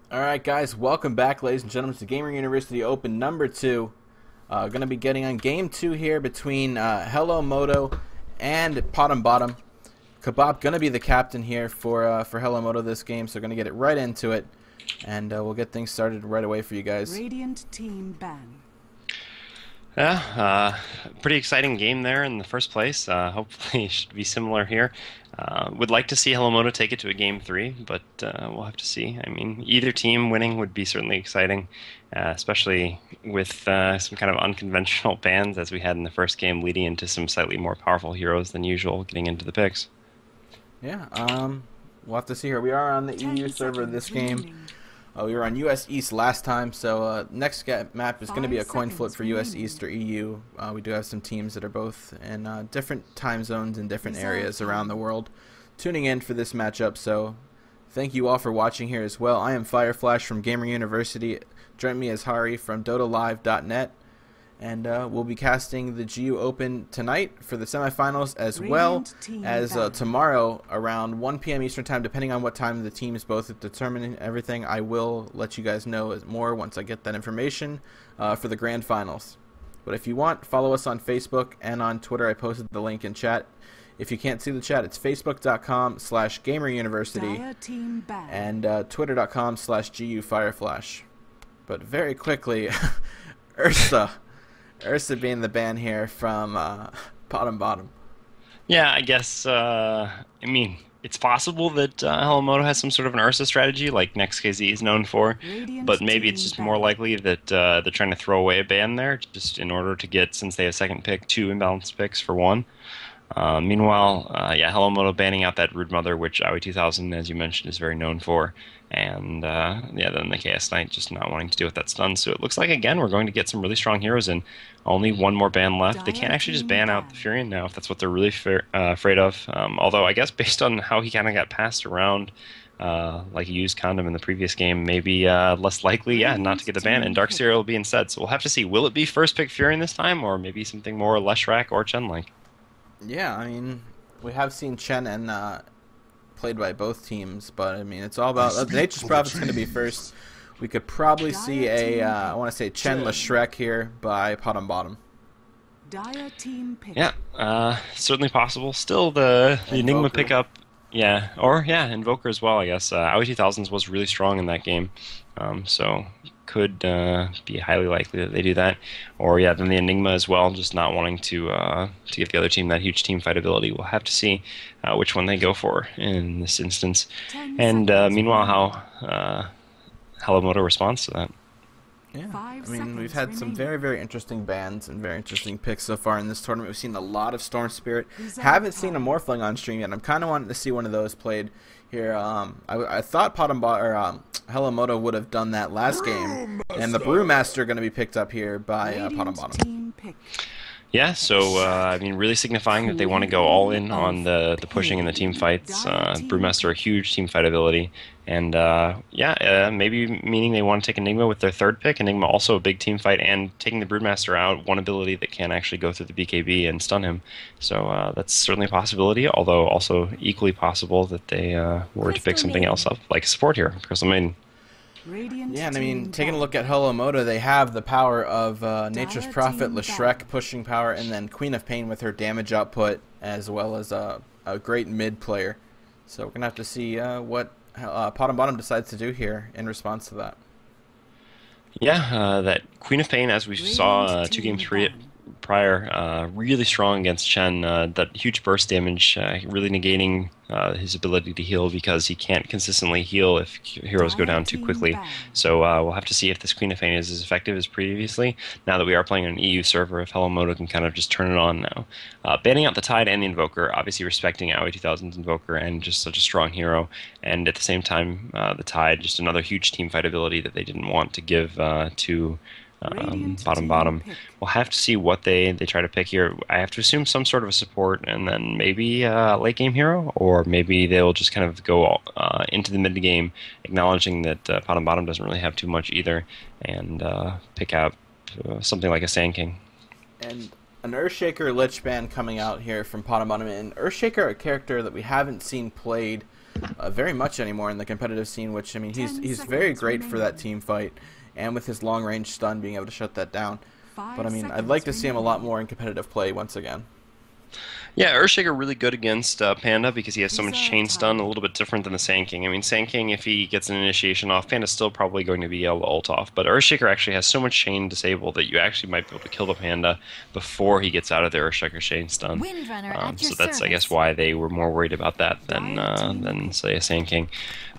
Alright guys, welcome back ladies and gentlemen to Gamer University Open number 2. Going to be getting on game 2 here between HelloMoto and Potm. Kebab going to be the captain here for HelloMoto this game, so going to get it right into it. And we'll get things started right away for you guys. Radiant team ban. Yeah, pretty exciting game there in the first place. Hopefully it should be similar here. Would like to see HelloMoto take it to a game 3, but we'll have to see. I mean, either team winning would be certainly exciting, especially with some kind of unconventional bans as we had in the first game, leading into some slightly more powerful heroes than usual getting into the picks. Yeah, we'll have to see here. We are on the EU server this game. We were on US East last time, so next map is going to be a coin flip for US East or EU. We do have some teams that are both in different time zones in different areas around the world tuning in for this matchup, so thank you all for watching here as well. I am FireFlash from Gamer University. Join me as Hari from DotaLive.net. And we'll be casting the GU Open tonight for the semifinals, as well as tomorrow around 1 p.m. Eastern Time, depending on what time the team is both determining everything. I will let you guys know more once I get that information for the grand finals. But if you want, follow us on Facebook and on Twitter. I posted the link in chat. If you can't see the chat, it's facebook.com/GamerUniversity and twitter.com/GUFireflash. But very quickly, Ursa being the ban here from Potm. Yeah, I guess, I mean, it's possible that HelloMoto has some sort of an Ursa strategy like NextKZ is known for, but maybe it's just more likely that they're trying to throw away a ban there just in order to get, since they have second pick, 2 imbalanced picks for 1. Meanwhile, yeah, HelloMoto banning out that Rude Mother, which Aoi2000, as you mentioned, is very known for. And yeah, then the KS Knight just not wanting to deal with that stun. So it looks like, again, we're going to get some really strong heroes in. Only one more ban left. They can't actually just ban out the Furion now if that's what they're really afraid of. Although I guess based on how he kind of got passed around, like he used Condom in the previous game, maybe less likely, yeah, not to get the ban. And Dark Serial will be instead. So we'll have to see. Will it be first pick Furion this time, or maybe something more Leshrac or Chen-like? Yeah, I mean, we have seen Chen and played by both teams, but I mean, it's all about Nature's Prophet's going to be first. We could probably see a I want to say Chen Leshrac here by Potm. Yeah, certainly possible. Still the Enigma pickup, yeah, or yeah, Invoker as well, I guess. Aoi2000s was really strong in that game, so could be highly likely that they do that. Or yeah, then the Enigma as well, just not wanting to give the other team that huge team fight ability. We'll have to see which one they go for in this instance. And meanwhile, how HelloMoto responds to that. Yeah, I mean, we've had some very, very interesting bans and very interesting picks so far in this tournament. We've seen a lot of Storm Spirit. Haven't seen a Morphling on stream yet. I'm kind of wanting to see one of those played here. I thought HelloMoto would have done that last game, and the Brewmaster going to be picked up here by Potm. Yeah, so I mean, really signifying that they want to go all in on the pushing and the team fights. Brewmaster, a huge team fight ability, and yeah, maybe meaning they want to take Enigma with their third pick. Enigma also a big team fight, and taking the Brewmaster out, one ability that can actually go through the BKB and stun him. So that's certainly a possibility, although also equally possible that they were to pick something else up, like a support hero, Crystal Maiden. Yeah, and I mean, taking a look at HelloMoto, they have the power of Nature's Prophet, Leshrac pushing power, and then Queen of Pain with her damage output, as well as a great mid player. So we're going to have to see what Potm decides to do here in response to that. Yeah, that Queen of Pain, as we saw 2 games prior, really strong against Chen. That huge burst damage, really negating his ability to heal because he can't consistently heal if heroes go down too quickly. So we'll have to see if this Queen of Pain is as effective as previously. Now that we are playing on an EU server, if HelloMoto can kind of just turn it on now. Banning out the Tide and the Invoker, obviously respecting Aoi2000's Invoker and just such a strong hero. And at the same time, the Tide, just another huge teamfight ability that they didn't want to give to Potm. We'll have to see what they try to pick here. I have to assume some sort of a support, and then maybe a late game hero, or maybe they'll just kind of go into the mid game, acknowledging that Potm doesn't really have too much either, and pick out something like a Sand King. And an Earthshaker Lich ban coming out here from Potm, and Earthshaker, a character that we haven't seen played very much anymore in the competitive scene, which, I mean, he's 10 very seconds great for that remaining. team fight, and with his long-range stun being able to shut that down. 5 But, I mean, I'd seconds like to see him a lot remaining. more in competitive play once again. Yeah, Earthshaker really good against Panda because he has so much Reserve chain stun, time. a little bit different than the Sand King. I mean, Sand King, if he gets an initiation off, Panda's still probably going to be able to ult off. But Earthshaker actually has so much chain disabled that you actually might be able to kill the Panda before he gets out of the Earthshaker chain stun. Windrunner at your So that's, I guess, service. why they were more worried about that than say, a Sand King.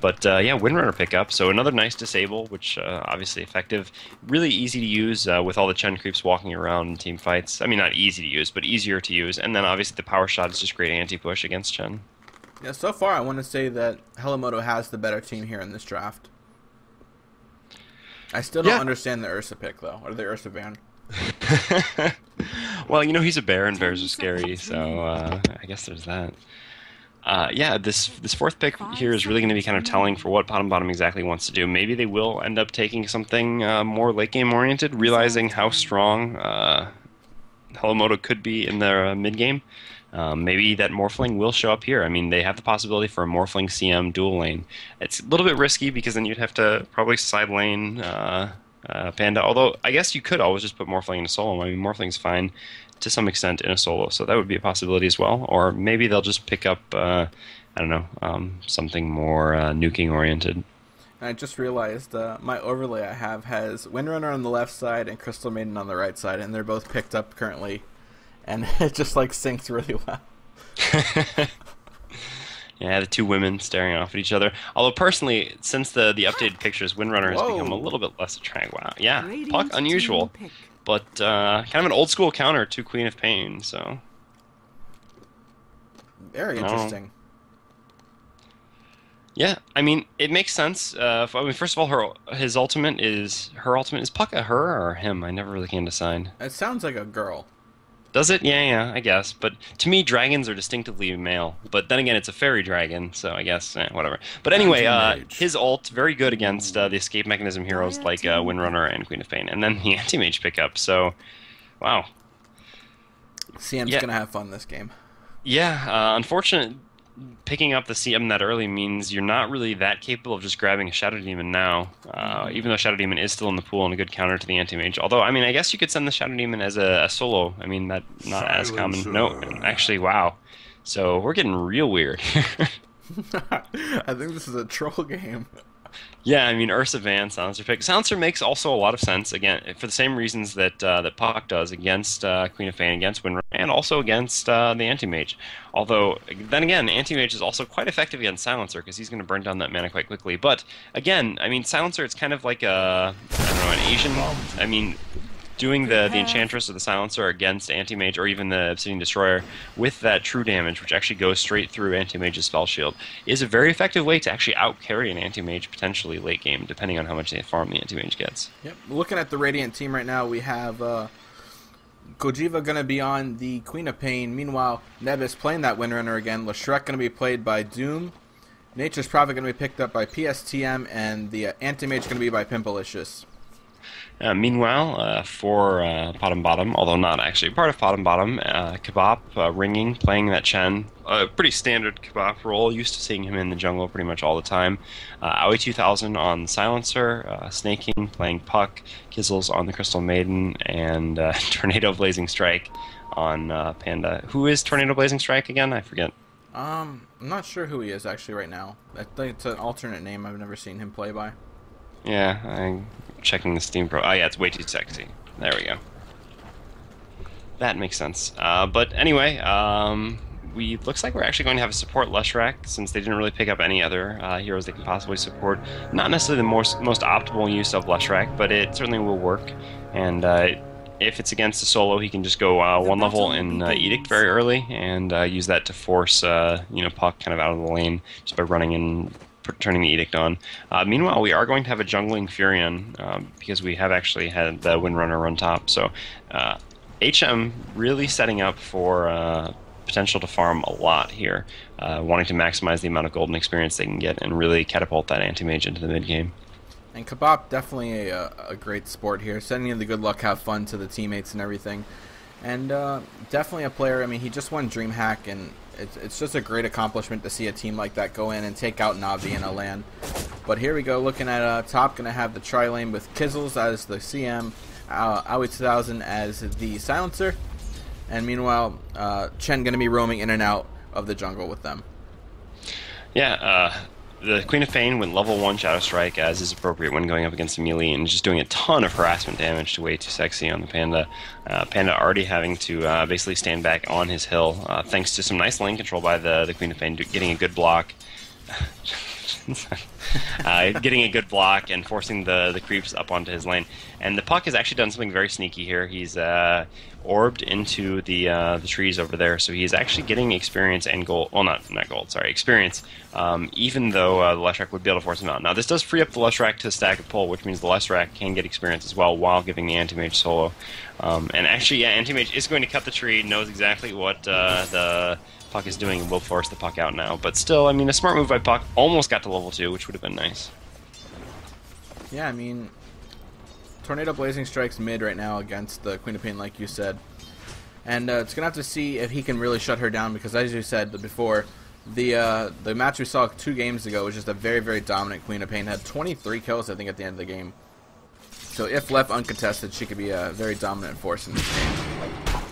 But yeah, Windrunner pickup. So another nice disable, which obviously effective. Really easy to use with all the Chen creeps walking around in team fights. I mean, not easy to use, but easier to use. And then obviously the power shot is just great anti-push against Chen. Yeah, so far I want to say that HelloMoto has the better team here in this draft. I still don't understand the Ursa pick, though, or the Ursa ban. Well, you know, he's a bear, and 10 bears are scary, seconds so remaining. I guess there's that. Yeah, this fourth pick 5 here is really going to be kind of seconds telling remaining. for what Potm exactly wants to do. Maybe they will end up taking something more late game oriented, realizing how strong HelloMoto could be in their mid game. Maybe that Morphling will show up here. I mean, they have the possibility for a Morphling CM dual lane. It's a little bit risky because then you'd have to probably side lane Panda. Although I guess you could always just put Morphling into solo. I mean, Morphling's fine to some extent in a solo, so that would be a possibility as well. Or maybe they'll just pick up, I don't know, something more nuking oriented. And I just realized my overlay I have has Windrunner on the left side and Crystal Maiden on the right side, and they're both picked up currently, and it just like syncs really well. Yeah, the two women staring off at each other. Although personally, since the updated pictures, Windrunner has become a Whoa. little bit less attractive. Wow, yeah, Radiant Puck unusual, team pick. but kind of an old school counter to Queen of Pain. So Very No. interesting. yeah, I mean it makes sense. I mean, first of all, her ultimate is Puck a her or him? I never really can decide. It sounds like a girl. Does it? Yeah, I guess. But to me, dragons are distinctively male. But then again, it's a fairy dragon, so I guess whatever. But anyway, Anti-mage. his ult very good against the escape mechanism heroes like Windrunner and Queen of Pain, and then the anti-mage pickup. So, wow. CM's Yeah. gonna have fun this game. Yeah, unfortunate. Picking up the CM that early means you're not really that capable of just grabbing a Shadow Demon now, even though Shadow Demon is still in the pool and a good counter to the Anti-Mage. Although, I mean, I guess you could send the Shadow Demon as a solo. I mean, that not as common. No, actually, wow. So we're getting real weird. I think this is a troll game. Yeah, I mean, Ursa Van, Silencer pick. Silencer makes also a lot of sense, again, for the same reasons that that Puck does against Queen of Pain, against Windrunner, and also against the Anti-Mage. Although, then again, Anti-Mage is also quite effective against Silencer, because he's going to burn down that mana quite quickly. But, again, I mean, Silencer, it's kind of like a, I don't know, an Asian, I mean, doing the Enchantress or the Silencer against Anti-Mage or even the Obsidian Destroyer with that true damage, which actually goes straight through Anti-Mage's spell shield, is a very effective way to actually out-carry an Anti-Mage potentially late game, depending on how much they farm the Anti-Mage gets. Yep. Looking at the Radiant team right now, we have Kojiva going to be on the Queen of Pain. Meanwhile, Nebis playing that Windrunner again. Leshreck going to be played by Doom. Nature's Prophet going to be picked up by PSTM, and the Anti-Mage going to be by Pimpalicious. Meanwhile, for Potm, although not actually part of Potm, Kebab ringing, playing that Chen, a pretty standard Kebab role, used to seeing him in the jungle pretty much all the time. Aoi 2000 on Silencer, Snake King playing Puck, Kizzles on the Crystal Maiden, and Tornado Blazing Strike on Panda. Who is Tornado Blazing Strike again? I forget. I'm not sure who he is actually right now. I think it's an alternate name I've never seen him play by. Yeah, I'm checking the Steam Pro. Oh yeah, it's way too sexy. There we go. That makes sense. But anyway, looks like we're actually going to have a support Leshrac, since they didn't really pick up any other heroes they can possibly support. Not necessarily the most optimal use of Leshrac, but it certainly will work. And if it's against a solo, he can just go one level in Edict very early and use that to force Puck kind of out of the lane just by running in, turning the Edict on. Meanwhile, we are going to have a jungling Furion because we have actually had the Windrunner run top. So HM really setting up for potential to farm a lot here, wanting to maximize the amount of golden experience they can get and really catapult that Anti-Mage into the mid game. And Kebab, definitely a great sport here. Sending you the good luck, have fun to the teammates and everything. And definitely a player. I mean, he just won DreamHack, and it's just a great accomplishment to see a team like that go in and take out Navi in a LAN. But here we go, looking at top, going to have the tri-lane with Kizzles as the CM, Aoi 2000 as the silencer, and meanwhile, Chen going to be roaming in and out of the jungle with them. Yeah, the Queen of Pain went level 1 Shadow Strike, as is appropriate when going up against a melee, and just doing a ton of harassment damage to Way Too Sexy on the Panda. Panda already having to basically stand back on his hill, thanks to some nice lane control by the Queen of Pain, getting a good block. Getting a good block and forcing the creeps up onto his lane. And the Puck has actually done something very sneaky here. He's orbed into the trees over there, so he's actually getting experience and gold. Well, not gold, sorry, experience. Even though the Leshrac would be able to force him out. Now, this does free up the Leshrac to stack a pull, which means the Leshrac can get experience as well while giving the Anti-Mage solo. And actually, yeah, Anti-Mage is going to cut the tree, knows exactly what the Puck is doing, and will force the Puck out now. But still, I mean, a smart move by Puck. Almost got to level 2, which would have been nice. Yeah, I mean, Tornado Blazing Strike's mid right now against the Queen of Pain, like you said. And it's going to have to see if he can really shut her down, because as you said before, the match we saw 2 games ago was just a very, very dominant Queen of Pain. Had 23 kills, I think, at the end of the game. So if left uncontested, she could be a very dominant force in this game.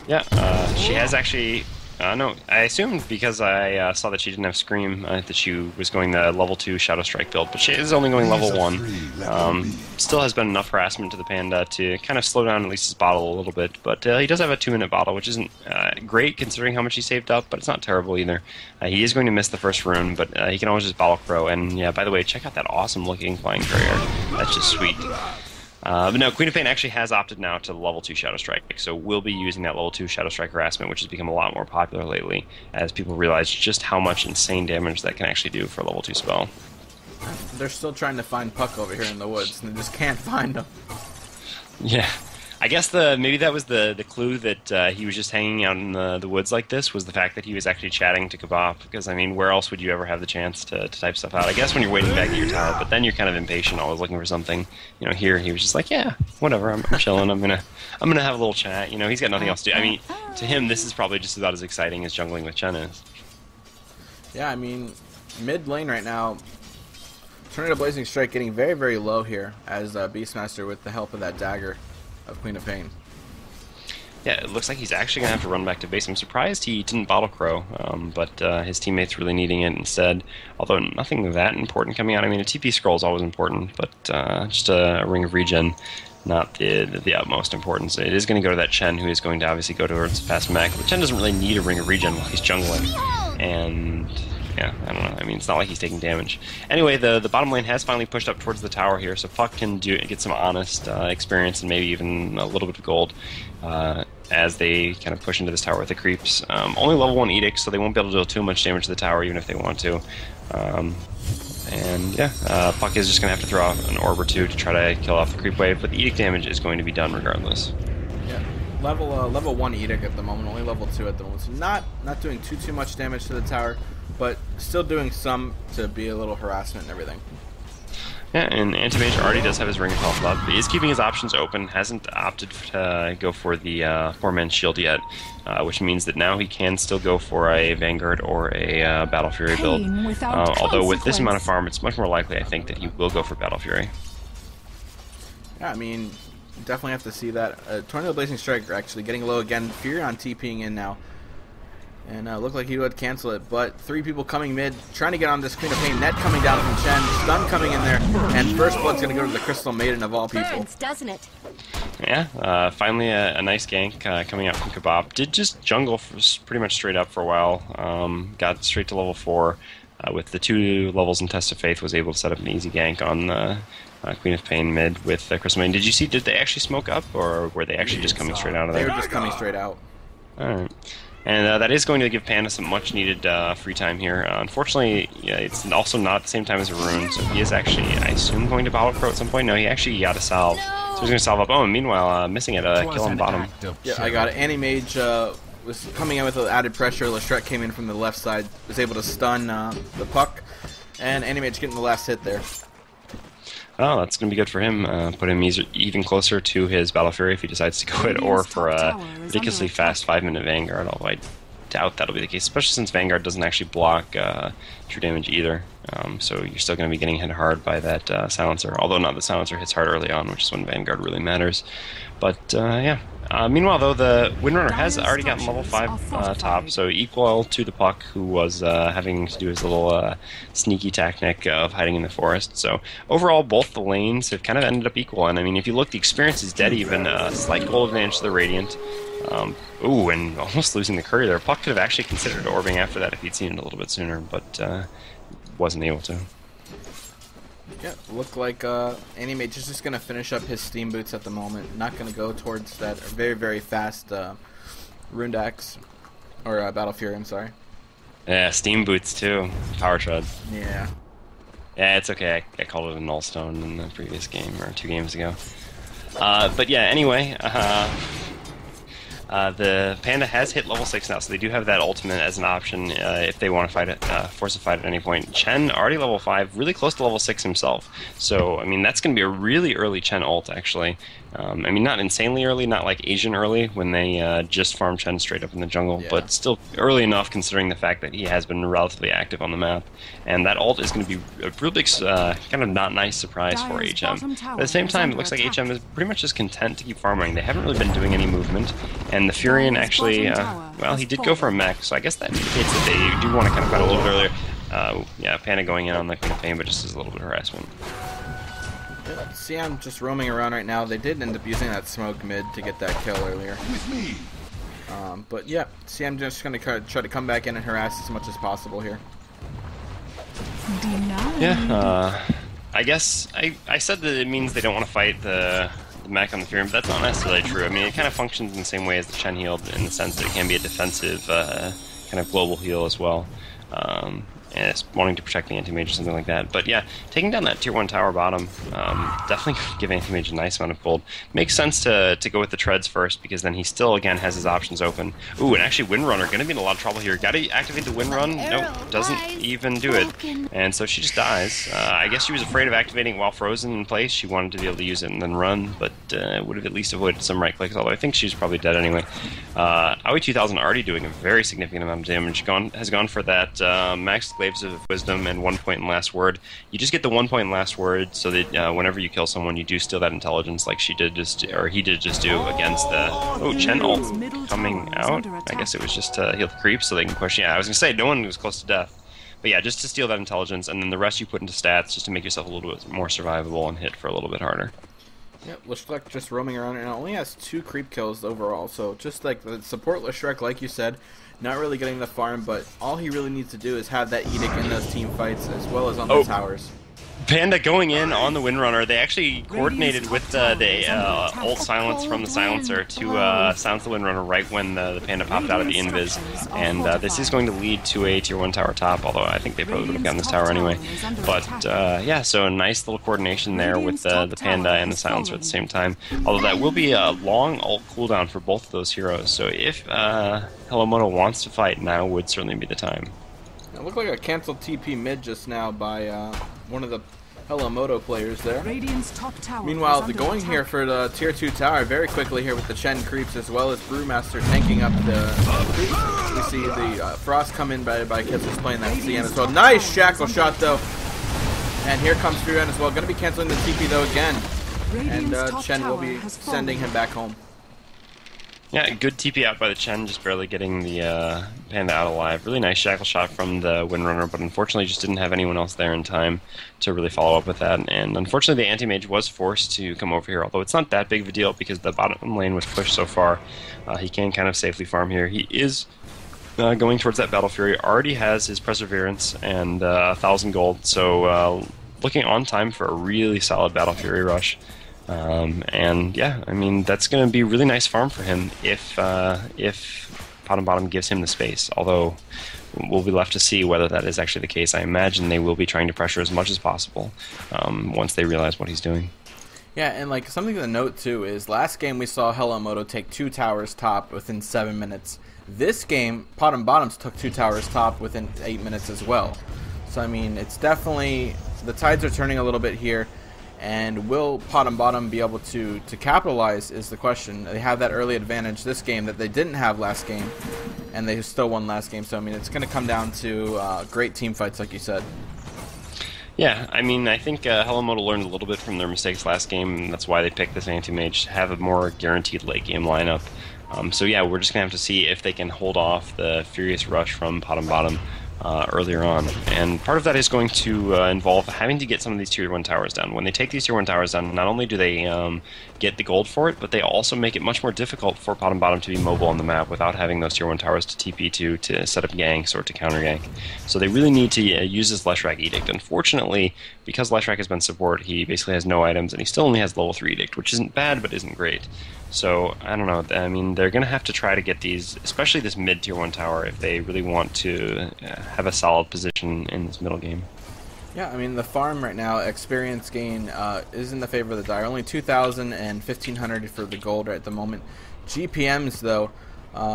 Yeah, she has actually... no, I assumed because I saw that she didn't have Scream that she was going the level 2 Shadow Strike build, but she is only going level 1. Still has been enough harassment to the Panda to kind of slow down at least his bottle a little bit, but he does have a 2-minute bottle, which isn't great considering how much he saved up, but it's not terrible either. He is going to miss the first rune, but he can always just bottle crow, and yeah, by the way, check out that awesome looking flying courier. That's just sweet. But no, Queen of Pain actually has opted now to level 2 Shadow Strike, so we'll be using that level 2 Shadow Strike harassment, which has become a lot more popular lately, as people realize just how much insane damage that can actually do for a level 2 spell. They're still trying to find Puck over here in the woods, and they just can't find him. Yeah. I guess maybe that was the clue that he was just hanging out in the woods like this, was the fact that he was actually chatting to Kebab, because, I mean, where else would you ever have the chance to type stuff out? I guess when you're waiting back at your tile, but then you're kind of impatient, always looking for something. You know, here he was just like, yeah, whatever, I'm chilling, I'm gonna have a little chat. You know, he's got nothing else to do. I mean, to him, this is probably just about as exciting as jungling with Chen is. Yeah, I mean, mid lane right now, Tornado Blazing Strike getting very, very low here as Beastmaster with the help of that dagger of Queen of Pain. Yeah, it looks like he's actually going to have to run back to base. I'm surprised he didn't bottle crow, but his teammates really needing it instead. Although nothing that important coming out. I mean, a TP scroll is always important, but just a ring of regen, not the utmost importance. It is going to go to that Chen, who is going to obviously go towards fast mech. But Chen doesn't really need a ring of regen while he's jungling. And yeah, I don't know. I mean, it's not like he's taking damage. Anyway, the bottom lane has finally pushed up towards the tower here, so Puck can get some honest experience and maybe even a little bit of gold as they kind of push into this tower with the creeps. Only level 1 Edict, so they won't be able to do too much damage to the tower even if they want to. And yeah, Puck is just going to have to throw out an orb or two to try to kill off the creep wave, but the Edict damage is going to be done regardless. Yeah, level 1 Edict at the moment, only level 2 at the moment, so not doing too much damage to the tower, but still doing some to be a little harassment and everything. Yeah, and Anti-Mage already does have his Ring of Health up. He is keeping his options open, hasn't opted to go for the 4-man shield yet, which means that now he can still go for a Vanguard or a Battle Fury build. Although with this amount of farm, it's much more likely, I think, that he will go for Battle Fury. Yeah, I mean, definitely have to see that. Tornado Blazing Strike actually getting low again. Furion TPing in now. And looked like he would cancel it, but 3 people coming mid, trying to get on this Queen of Pain. Net coming down from Chen, stun coming in there, and first blood's going to go to the Crystal Maiden of all people. Burns, doesn't it? Yeah, finally a nice gank coming out from Kebab. Did just jungle pretty much straight up for a while. Got straight to level 4. With the 2 levels in Test of Faith, was able to set up an easy gank on the Queen of Pain mid with Crystal Maiden. Did they actually smoke up, or were they actually just coming straight out of there? They were just coming straight out. Alright. And that is going to give Panda some much-needed free time here. Unfortunately, yeah, it's also not at the same time as a rune, so he is actually, I assume, going to Battle Crow at some point. No, he actually got a salve. So he's going to salve up. Oh, and meanwhile, missing it, kill on bottom. Yeah, I got it. Anti-Mage was coming in with added pressure. Leshrac came in from the left side, was able to stun the Puck, and Anti-Mage getting the last hit there. Oh, that's going to be good for him. Put him even closer to his Battle Fury if he decides to go it, or for a ridiculously fast 5-minute Vanguard, although I doubt that'll be the case, especially since Vanguard doesn't actually block true damage either. So you're still going to be getting hit hard by that Silencer, although not the Silencer hits hard early on, which is when Vanguard really matters. But yeah. Meanwhile, though, the Windrunner has already gotten level 5 top, so equal to the Puck, who was having to do his little sneaky tactic of hiding in the forest. So overall, both the lanes have kind of ended up equal. And I mean, if you look, the experience is dead even. Slight gold advantage to the Radiant. Ooh, and almost losing the Courier there. Puck could have actually considered orbing after that if he'd seen it a little bit sooner, but wasn't able to. Yeah, look like Animage is just going to finish up his Steam Boots at the moment. Not going to go towards that very, very fast Runed Axe, or Battle Fury, I'm sorry. Yeah, Steam Boots too. Power Tread. Yeah. Yeah, it's okay. I called it a Nullstone in the previous game, or 2 games ago. But yeah, anyway, the Panda has hit level 6 now, so they do have that ultimate as an option if they want to fight it, force a fight at any point. Chen, already level 5, really close to level 6 himself. So, I mean, that's going to be a really early Chen ult, actually. I mean, not insanely early, not like Asian early, when they just farm Chen straight up in the jungle, yeah. but still early enough considering the fact that he has been relatively active on the map. And that ult is going to be a real big, kind of not nice surprise for HM. At the same time, it looks like HM is pretty much just content to keep farming. They haven't really been doing any movement, and the Furion actually, well, he did go for a mech, so I guess that indicates that they do want to kind of fight a little bit earlier. Yeah, Panda going in on the Queen of Pain, but just as a little bit of harassment. See, I'm just roaming around right now. They did end up using that smoke mid to get that kill earlier. But yeah, see, I'm just going to try to come back in and harass as much as possible here. Yeah, I guess I said that it means they don't want to fight the mech on the Fury, but that's not necessarily true. I mean, it kind of functions in the same way as the Chen heal, in the sense that it can be a defensive kind of global heal as well. And it's wanting to protect the Anti-Mage or something like that. But yeah, taking down that tier 1 tower bottom, definitely give Anti-Mage a nice amount of gold. Makes sense to go with the treads first, because then he still, again, has his options open. Ooh, and actually Windrunner, going to be in a lot of trouble here. Got to activate the Windrun. Nope, doesn't even do it. And so she just dies. I guess she was afraid of activating while frozen in place. She wanted to be able to use it and then run, but would have at least avoided some right clicks, although I think she's probably dead anyway. Aoi 2000 already doing a very significant amount of damage. Has gone for that max Glaives of Wisdom and 1 point in Last Word. You just get the 1 point in Last Word, so that whenever you kill someone, you do steal that intelligence, like she did just, or he did just do against the Chen ult coming out. I guess it was just to heal the creeps so they can push. Yeah, I was gonna say no one was close to death, but yeah, just to steal that intelligence, and then the rest you put into stats just to make yourself a little bit more survivable and hit for a little bit harder. Yep, Leshreck just roaming around, and it only has 2 creep kills overall, so just like the support Leshreck, like you said, not really getting the farm, but all he really needs to do is have that Edict in those team fights as well as on the towers. Panda going in on the Windrunner. They actually coordinated with the ult silence from the Silencer to silence the Windrunner right when the Panda popped out of the invis. And this is going to lead to a tier 1 tower top, although I think they probably would have gotten this tower anyway. But yeah, so a nice little coordination there with the Panda and the Silencer at the same time. Although that will be a long ult cooldown for both of those heroes. So if HelloMoto wants to fight, now would certainly be the time. It looked like a canceled TP mid just now by one of the HelloMoto players there. Meanwhile, the going here for the tier 2 tower very quickly here with the Chen creeps as well as Brewmaster tanking up the creeps. We see the Frost come in by Kitsus playing that CM as well. Nice shackle shot though. And here comes Furion as well. Going to be canceling the TP though again. And Chen will be sending him back home. Yeah, good TP out by the Chen, just barely getting the Panda out alive. Really nice shackle shot from the Windrunner, but unfortunately just didn't have anyone else there in time to really follow up with that. And unfortunately the Anti-Mage was forced to come over here, although it's not that big of a deal because the bottom lane was pushed so far. He can kind of safely farm here. He is going towards that Battle Fury, already has his Perseverance and 1,000 gold, so looking on time for a really solid Battle Fury rush. And yeah, I mean, that's going to be a really nice farm for him if Potm gives him the space, although we'll be left to see whether that is actually the case. I imagine they will be trying to pressure as much as possible once they realize what he's doing. Yeah, and like something to note too is last game we saw HelloMoto take 2 towers top within 7 minutes. This game, Potm took 2 towers top within 8 minutes as well. So I mean, it's definitely, the tides are turning a little bit here. And will Potm Bottom be able to capitalize is the question. They have that early advantage this game that they didn't have last game, and they still won last game. So, I mean, it's going to come down to great team fights, like you said. Yeah, I mean, I think HelloMoto learned a little bit from their mistakes last game, and that's why they picked this anti-mage to have a more guaranteed late-game lineup. So yeah, we're just going to have to see if they can hold off the Furious Rush from Potm Bottom earlier on. And part of that is going to involve having to get some of these Tier 1 towers down. When they take these Tier 1 towers down, not only do they get the gold for it, but they also make it much more difficult for Potm Bottom to be mobile on the map without having those Tier 1 towers to TP to set up ganks or to counter gank. So they really need to use this Leshrac Edict. Unfortunately, because Leshrac has been support, he basically has no items, and he still only has level 3 Edict, which isn't bad, but isn't great. So, I don't know, I mean, they're going to have to try to get these, especially this mid-tier 1 tower, if they really want to have a solid position in this middle game. Yeah, I mean, the farm right now, experience gain, is in the favor of the Dire. Only 2,000 and 1,500 for the gold right at the moment. GPMs, though,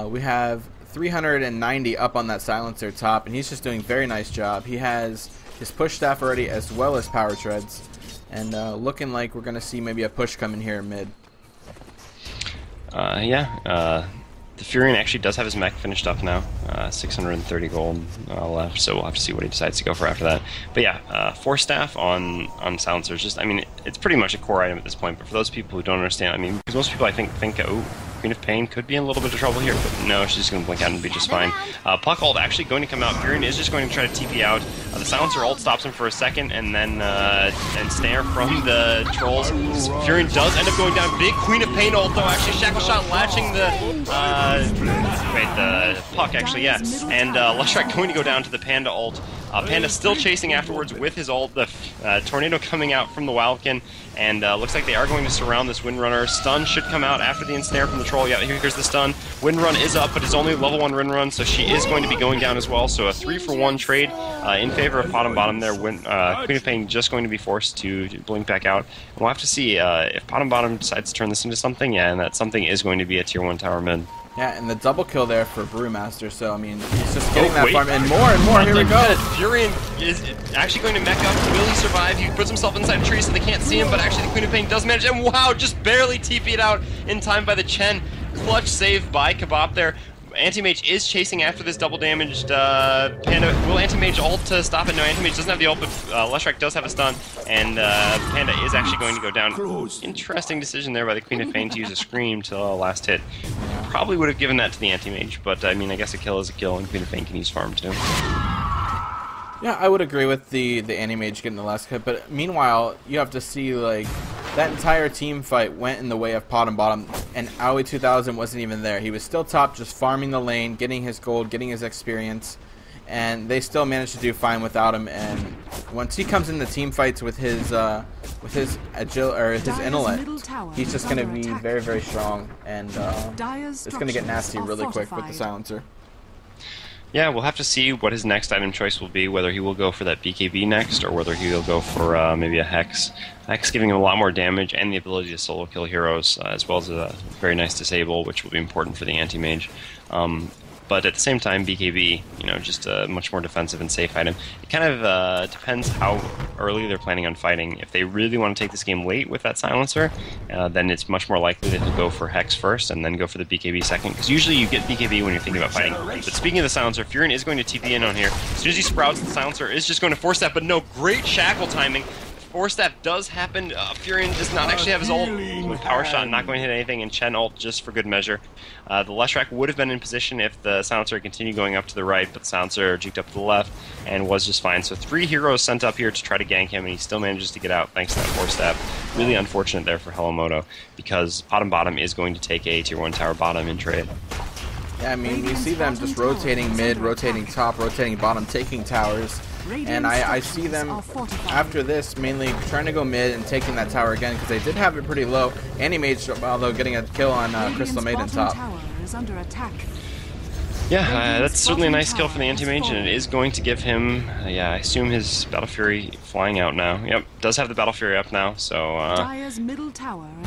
we have 390 up on that silencer top, and he's just doing a very nice job. He has his push staff already as well as power treads, and looking like we're going to see maybe a push coming here mid. The Furion actually does have his mech finished up now, 630 gold left, so we'll have to see what he decides to go for after that. But yeah, Force Staff on Silencers, just, I mean, it's pretty much a core item at this point, but for those people who don't understand, I mean, because most people I think, oh, Queen of Pain could be in a little bit of trouble here, but no, she's just going to blink out and be just fine. Puck ult actually going to come out. Furion is just going to try to TP out. The Silencer ult stops him for a second, and then snare from the trolls. Furion does end up going down. Big Queen of Pain ult, though, actually. Shackle Shot latching the Puck, actually, yeah. And Leshrac going to go down to the Panda ult. Panda still chasing afterwards with his ult. The Tornado coming out from the Wildkin, and looks like they are going to surround this Windrunner. Stun should come out after the ensnare from the troll. Yeah, here's the stun. Windrun is up, but it's only level 1 Windrun, so she is going to be going down as well. So a 3-for-1 trade in favor of Potm Bottom there. Queen of Pain just going to be forced to blink back out. And we'll have to see if Potm Bottom decides to turn this into something, yeah, and that something is going to be a Tier 1 tower mid. Yeah, and the double kill there for Brewmaster, so I mean, he's just getting that farm, and more, here we go! Furion is actually going to mech up. Will he survive? He puts himself inside a tree so they can't see him, but actually the Queen of Pain does manage, and wow, just barely TP'd out in time by the Chen. Clutch save by Kebab there. Anti-Mage is chasing after this double damaged Panda. Will Anti-Mage ult to stop it? No, Anti-Mage doesn't have the ult, but Leshrac does have a stun, and Panda is actually going to go down. Interesting decision there by the Queen of Pain to use a Scream to last hit. Probably would have given that to the Anti-Mage, but I mean, I guess a kill is a kill, and Queen of Pain can use farm too. Yeah, I would agree with the Anti-Mage getting the last hit, but meanwhile, you have to see, like, that entire team fight went in the way of Potm Bottom, and Aoi 2000 wasn't even there. He was still top, just farming the lane, getting his gold, getting his experience, and they still managed to do fine without him. And once he comes in the team fights with his agile or his intellect, he's just going to be very, very strong, and it's going to get nasty really quick with the silencer. Yeah, we'll have to see what his next item choice will be, whether he will go for that BKB next, or whether he will go for maybe a Hex. Hex giving him a lot more damage and the ability to solo kill heroes, as well as a very nice disable, which will be important for the anti-mage. But at the same time, BKB, you know, just a much more defensive and safe item. It kind of depends how early they're planning on fighting. If they really want to take this game late with that silencer, then it's much more likely that they'll go for Hex first and then go for the BKB second, because usually you get BKB when you're thinking about fighting. But speaking of the silencer, Furion is going to TP in on here. As soon as he sprouts, the silencer is just going to force that, but no, great shackle timing. Force Staff does happen. Furion does not actually have his ult with Power Shot, not going to hit anything, and Chen ult just for good measure. The Leshrac would have been in position if the silencer continued going up to the right, but the silencer juked up to the left and was just fine. So 3 heroes sent up here to try to gank him, and he still manages to get out thanks to that Force Staff. Really unfortunate there for HelloMoto, because Potm Bottom is going to take a Tier 1 tower bottom in trade. Yeah, I mean, we see them just rotating mid, rotating top, rotating bottom, taking towers. And I see them, after this, mainly trying to go mid and taking that tower again, because they did have it pretty low. Anti-Mage, although getting a kill on Crystal Maiden top. Yeah, that's certainly a nice kill for the Anti-Mage, and it is going to give him, yeah, I assume his Battle Fury flying out now. Yep, does have the Battle Fury up now, so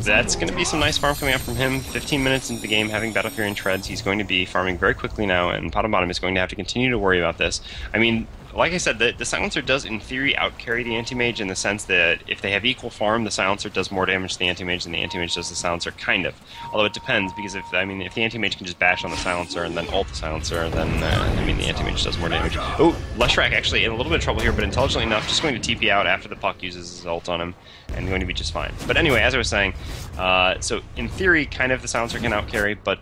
that's going to be some nice farm coming up from him. 15 minutes into the game, having Battle Fury and Treads, he's going to be farming very quickly now, and Potm Bottom is going to have to continue to worry about this. I mean, like I said, the Silencer does, in theory, outcarry the Anti-Mage in the sense that if they have equal farm, the Silencer does more damage to the Anti-Mage than the Anti-Mage does the Silencer, kind of. Although it depends, because if the Anti-Mage can just bash on the Silencer and then ult the Silencer, then, the Anti-Mage does more damage. Oh, Leshrac actually in a little bit of trouble here, but intelligently enough, just going to TP out after the Puck uses his ult on him, and going to be just fine. But anyway, as I was saying, so in theory, kind of the Silencer can outcarry, but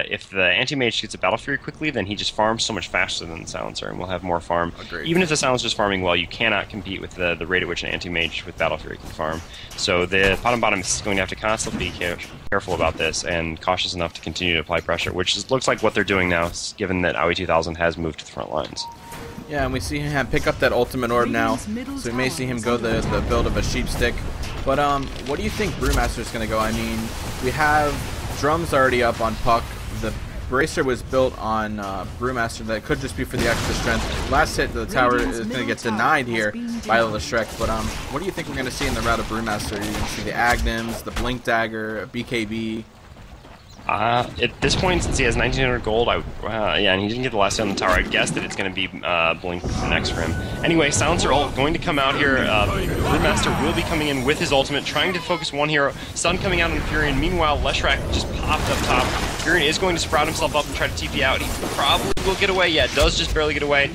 if the Anti-Mage gets a Battle Fury quickly, then he just farms so much faster than the Silencer, and will have more farm. Agreed. Even if the Silencer is farming well, you cannot compete with the rate at which an Anti-Mage with Battle Fury can farm. So the Potm is going to have to constantly be careful about this, and cautious enough to continue to apply pressure, which looks like what they're doing now, given that Aoi 2000 has moved to the front lines. Yeah, and we see him pick up that ultimate orb now, so we may see him go the build of a sheep stick. But what do you think Brewmaster's going to go? I mean, we have drums already up on Puck. The bracer was built on Brewmaster. That could just be for the extra strength. Last hit, the tower is going to get denied here by Leshrac. But what do you think we're going to see in the route of Brewmaster? You're going to see the Agnems, the Blink Dagger, BKB. At this point, since he has 1900 gold, yeah, and he didn't get the last hit on the tower, I guess that it's going to be Blink next for him. Anyway, Silencer ult going to come out here. Brewmaster will be coming in with his ultimate, trying to focus one hero. Stun coming out on Furion. Meanwhile, Leshrac just popped up top. Furion is going to sprout himself up and try to TP out. He probably will get away. Yeah, does just barely get away.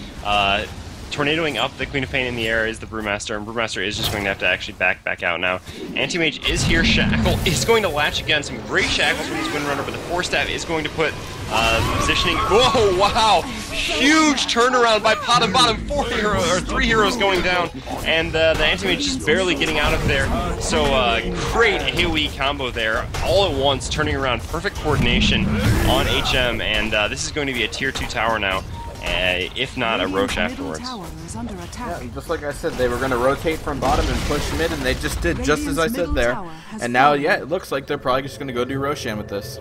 Tornadoing up the Queen of Pain in the air is the Brewmaster, and Brewmaster is just going to have to actually back out now. Anti-Mage is here. Shackle is going to latch again. Some great shackles from this Windrunner, but the Force Staff is going to put positioning. Whoa, wow! Huge turnaround by Potm. 3 heroes going down, and the Anti-Mage just barely getting out of there. So great AoE combo there, all at once, turning around. Perfect coordination on HM, and this is going to be a tier 2 tower now. If not a Roche afterwards. Yeah, just like I said, they were going to rotate from bottom and push mid, and they just did, just as I said there. And now, yeah, it looks like they're probably just going to go do Roshan with this.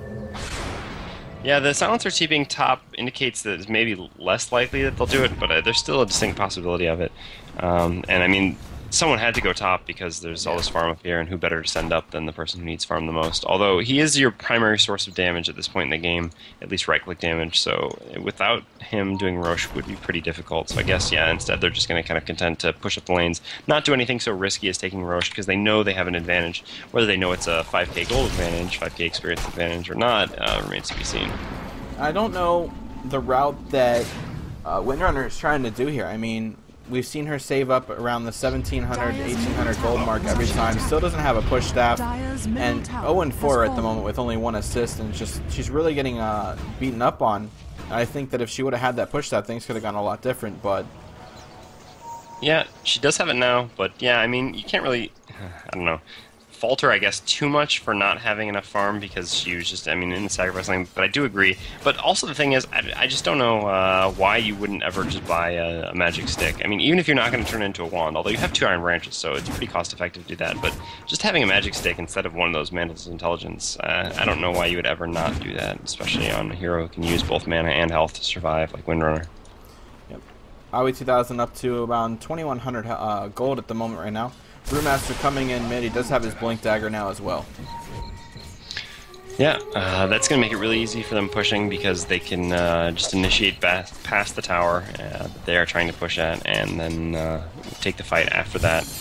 Yeah, the Silencer TPing top indicates that it's maybe less likely that they'll do it, but there's still a distinct possibility of it. And I mean, someone had to go top because there's all this farm up here, and who better to send up than the person who needs farm the most. Although he is your primary source of damage at this point in the game, at least right-click damage, so without him doing Roche would be pretty difficult. So I guess, yeah, instead they're just going to kind of content to push up the lanes, not do anything so risky as taking Roche, because they know they have an advantage. Whether they know it's a 5k gold advantage, 5k experience advantage or not, remains to be seen. I don't know the route that Windrunner is trying to do here. I mean, we've seen her save up around the 1700 to 1800 gold mark every time. Still doesn't have a push staff, and 0-4 at the moment with only 1 assist, and she's really getting beaten up on. I think that if she would have had that push staff, things could have gone a lot different. But yeah, she does have it now. But yeah, I mean, you can't really, I don't know, fault her, I guess, too much for not having enough farm, because she was just, I mean, in the sacrifice lane. But I do agree. But also the thing is, I just don't know why you wouldn't ever just buy a magic stick. I mean, even if you're not going to turn it into a wand, although you have 2 iron branches, so it's pretty cost effective to do that. But just having a magic stick instead of one of those mantles of intelligence, I don't know why you would ever not do that, especially on a hero who can use both mana and health to survive, like Windrunner. Yep. Aoi 2000 up to around 2100 gold at the moment right now. Brewmaster coming in mid. He does have his Blink Dagger now as well. Yeah, that's going to make it really easy for them pushing, because they can just initiate past the tower that they are trying to push at, and then take the fight after that,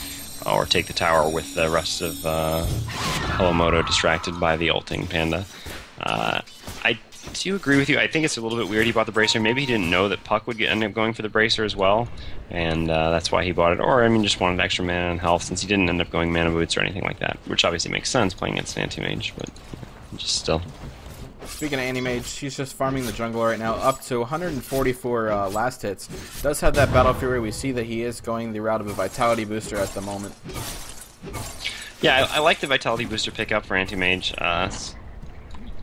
or take the tower with the rest of HelloMoto distracted by the ulting Panda. I do agree with you. I think it's a little bit weird he bought the bracer. Maybe he didn't know that Puck would end up going for the bracer as well, and that's why he bought it. Or, I mean, just wanted extra mana and health, since he didn't end up going mana boots or anything like that, which obviously makes sense playing against an anti-mage, but just still. Speaking of anti-mage, she's just farming the jungle right now, up to 144 last hits. Does have that Battle Fury. We see that he is going the route of a Vitality booster at the moment. Yeah, I like the Vitality booster pickup for anti-mage.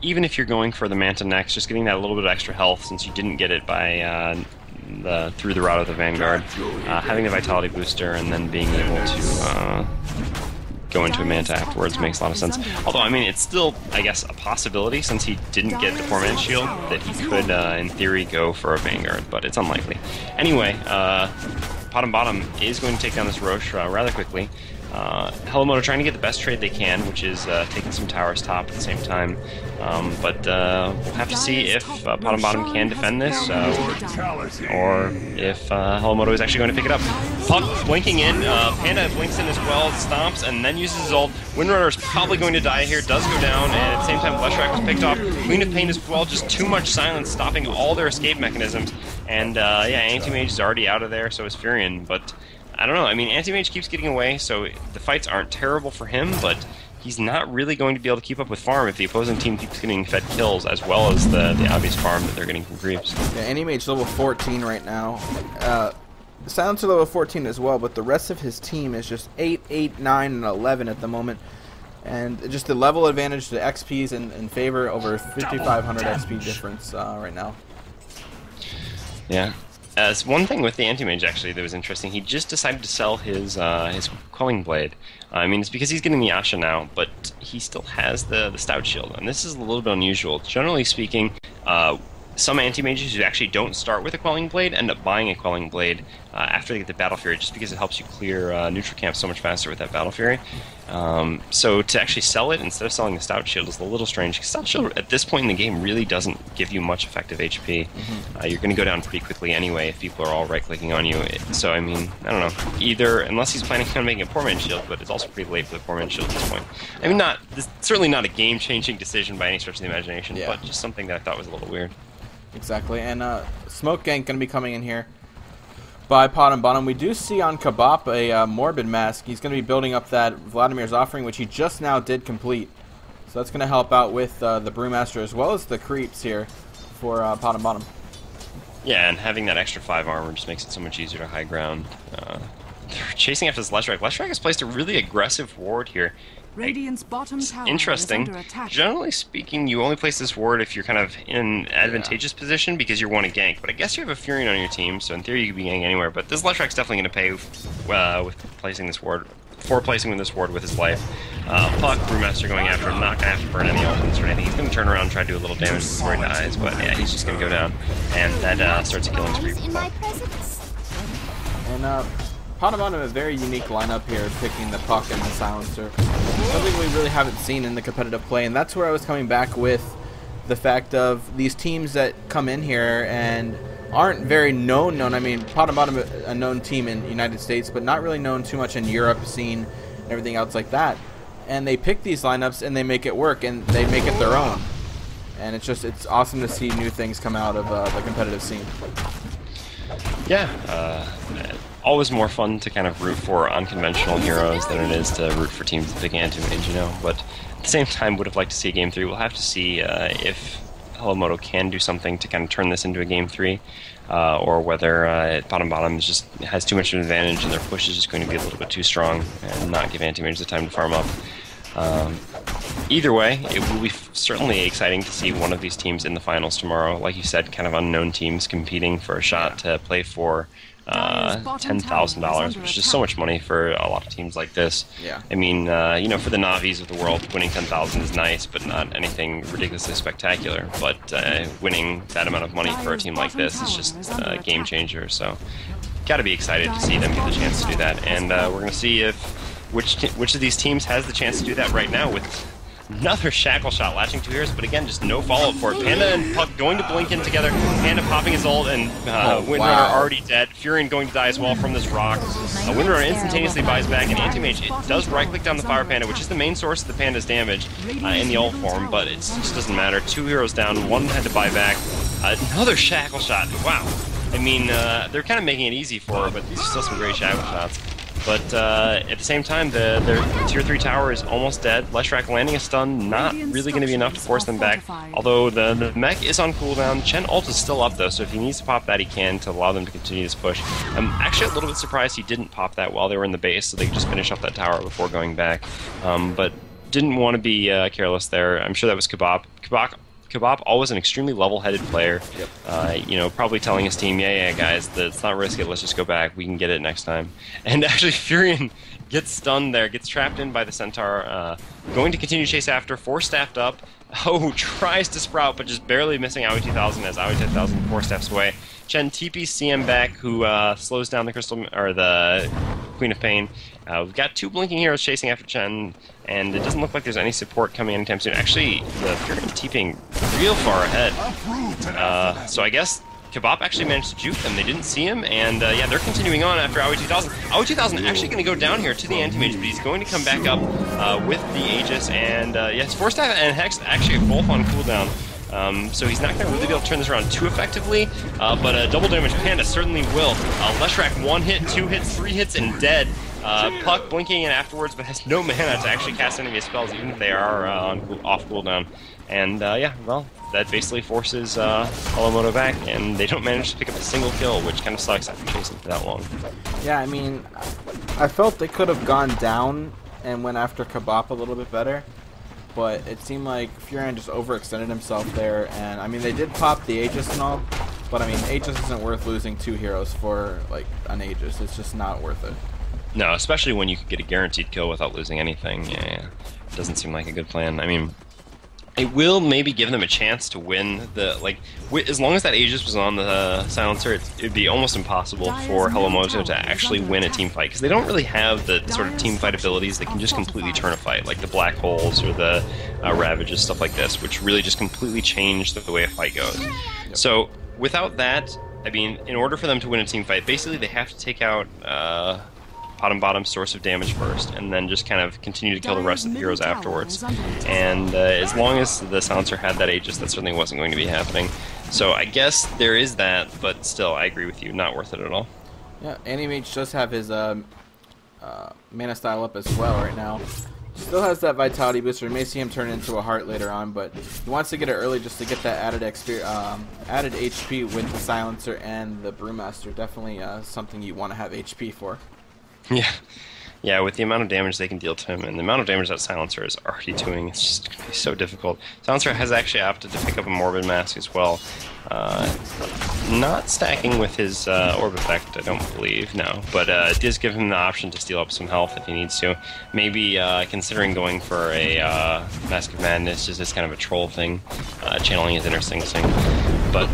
Even if you're going for the Manta next, just getting that little bit of extra health, since you didn't get it by through the route of the Vanguard, having the Vitality booster and then being able to go into a Manta afterwards makes a lot of sense. Although, I mean, it's still, I guess, a possibility, since he didn't get the 4-man shield, that he could, in theory, go for a Vanguard, but it's unlikely. Anyway, Potm is going to take down this Roche rather quickly. HelloMoto trying to get the best trade they can, which is taking some towers top at the same time. But we'll have to see if Potm Bottom can defend this, or if HelloMoto is actually going to pick it up. Puck blinking in, Panda blinks in as well, stomps, and then uses his ult. Windrunner is probably going to die here, does go down, and at the same time Leshrac was picked off. Queen of Pain as well, just too much silence, stopping all their escape mechanisms. And yeah, Anti-Mage is already out of there, so is Furion, but I don't know. I mean, Anti-Mage keeps getting away, so the fights aren't terrible for him, but he's not really going to be able to keep up with farm if the opposing team keeps getting fed kills, as well as the obvious farm that they're getting from creeps. Yeah, Anti-Mage level 14 right now. Silencer level 14 as well, but the rest of his team is just 8, 8, 9, and 11 at the moment. And just the level advantage to XP's in favor, over 5,500 XP difference right now. Yeah. One thing with the Anti-Mage, actually, that was interesting, he just decided to sell his Quelling Blade. I mean, it's because he's getting the Asha now, but he still has the Stout Shield, and this is a little bit unusual. Generally speaking, some Anti-Mages who actually don't start with a Quelling Blade end up buying a Quelling Blade after they get the Battle Fury, just because it helps you clear neutral camp so much faster with that Battle Fury. So to actually sell it instead of selling the Stout Shield is a little strange, because Stout Shield at this point in the game really doesn't give you much effective HP. You're going to go down pretty quickly anyway if people are all right-clicking on you. So, I mean, I don't know. Either, unless he's planning on making a Poor Man's Shield, but it's also pretty late for the Poor Man's Shield at this point. I mean, certainly not a game-changing decision by any stretch of the imagination, but just something that I thought was a little weird. Exactly, and Smoke Gank going to be coming in here by Potm Bottom. We do see on Kabop a Morbid Mask. He's going to be building up that Vladimir's Offering, which he just now did complete. So that's going to help out with the Brewmaster as well as the creeps here for Potm Bottom. Yeah, and having that extra 5 armor just makes it so much easier to high ground. They're chasing after this Leshrac. Leshrac has placed a really aggressive ward here. Radiant's bottom tower Interesting. is under attack. Generally speaking, you only place this ward if you're kind of in an advantageous position because you want to gank. But I guess you have a Furion on your team, so in theory you could be ganking anywhere. But this Leshrac's definitely going to pay with placing this ward, with this ward with his life. Puck, Brewmaster going after him, not going to have to burn any ultimates or anything. He's going to turn around and try to do a little damage before he dies, but yeah, he's just going to go down. And that starts a killing spree for Puck. And Potm Bottom a very unique lineup here, picking the Puck and the Silencer. Something we really haven't seen in the competitive play, and that's where I was coming back with the fact of these teams that come in here and aren't very known. I mean, Potm Bottom a known team in the United States, but not really known too much in Europe scene and everything else like that. And they pick these lineups and they make it work, and they make it their own. And it's awesome to see new things come out of the competitive scene. Yeah, always more fun to kind of root for unconventional heroes than it is to root for teams that pick Anti-Mage, you know. But at the same time, would have liked to see a Game 3. We'll have to see if HelloMoto can do something to kind of turn this into a Game 3, or whether Potm Bottom just has too much of an advantage and their push is just going to be a little bit too strong and not give Anti-Mage the time to farm up. Either way, it will be certainly exciting to see one of these teams in the finals tomorrow. Like you said, kind of unknown teams competing for a shot to play for $10,000, which is just so much money for a lot of teams like this. Yeah. I mean, you know, for the Navis of the world, winning 10,000 is nice, but not anything ridiculously spectacular. But winning that amount of money for a team like this is just a game changer. So, got to be excited to see them get the chance to do that. And we're going to see if which of these teams has the chance to do that right now with another Shackle Shot latching 2 heroes, but again, just no follow-up for it. Panda and Puck going to blink in together, Panda popping his ult, and Windrunner already dead. Furion going to die as well from this rock. Windrunner instantaneously buys back, and Anti-Mage does right-click down the Fire Panda, which is the main source of the Panda's damage in the ult form, but it just doesn't matter. 2 heroes down, 1 had to buy back. Another Shackle Shot, wow. I mean, they're kind of making it easy for her, but these are still some great Shackle Shots. But at the same time, their tier 3 tower is almost dead. Leshrac landing a stun, not really going to be enough to force them back. Although the mech is on cooldown. Chen ult is still up though, so if he needs to pop that, he can to allow them to continue this push. I'm actually a little bit surprised he didn't pop that while they were in the base, so they could just finish up that tower before going back. But didn't want to be careless there. I'm sure that was Kabop. Kabop, always an extremely level-headed player. Yep. You know, probably telling his team, yeah, guys, let's not risk it, let's just go back, we can get it next time. And actually, Furion gets stunned there, gets trapped in by the Centaur, going to continue chase after, 4-staffed up. Tries to sprout, but just barely missing Aoi 2000 as Aoi 2000 4 steps away. Chen TP's CM back, who slows down the Crystal, or the Queen of Pain, We've got 2 blinking heroes chasing after Chen, and it doesn't look like there's any support coming anytime soon. Actually, the Fury and TPing real far ahead. So I guess Kebab actually managed to juke them. They didn't see him, and yeah, they're continuing on after Aoi 2000. Aoi 2000 actually going to go down here to the Anti-Mage, but he's going to come back up with the Aegis, and yes, Force Dive and Hex actually both on cooldown. So he's not going to really be able to turn this around too effectively, but a double damage Panda certainly will. Leshrac 1 hit, 2 hits, 3 hits, and dead. Puck blinking in afterwards, but has no mana to actually cast any of his spells, even if they are off cooldown. And yeah, well, that basically forces HelloMoto back, and they don't manage to pick up a single kill, which kind of sucks after chasing for that long. Yeah, I mean, I felt they could have gone down and went after Kebab a little bit better, but it seemed like Furion just overextended himself there, and I mean, they did pop the Aegis and all, but I mean, Aegis isn't worth losing 2 heroes for, like, an Aegis. It's just not worth it. No, especially when you could get a guaranteed kill without losing anything. Yeah, it doesn't seem like a good plan. I mean, it will maybe give them a chance to win the, like, as long as that Aegis was on the silencer, it'd be almost impossible for HelloMoto to actually win a team fight, because they don't really have the sort of team fight abilities that can just completely turn a fight, like the Black Holes or the Ravages, stuff like this, which really just completely change the way a fight goes. Yep. So, without that, I mean, in order for them to win a team fight, basically they have to take out bottom's source of damage first, and then just kind of continue to kill the rest of the heroes afterwards. And as long as the silencer had that Aegis, that certainly wasn't going to be happening. So I guess there is that, but still, I agree with you, not worth it at all. Yeah, Anti-Mage does have his mana style up as well right now. Still has that Vitality booster. You may see him turn into a Heart later on, but he wants to get it early just to get that added HP with the Silencer and the Brewmaster. Definitely something you want to have HP for. Yeah, with the amount of damage they can deal to him, and the amount of damage that Silencer is already doing, it's just going to be so difficult. Silencer has actually opted to pick up a Morbid Mask as well. Not stacking with his Orb effect, I don't believe, no. But it does give him the option to steal up some health if he needs to. Maybe considering going for a Mask of Madness, just as kind of a troll thing, channeling his inner Sing Sing. But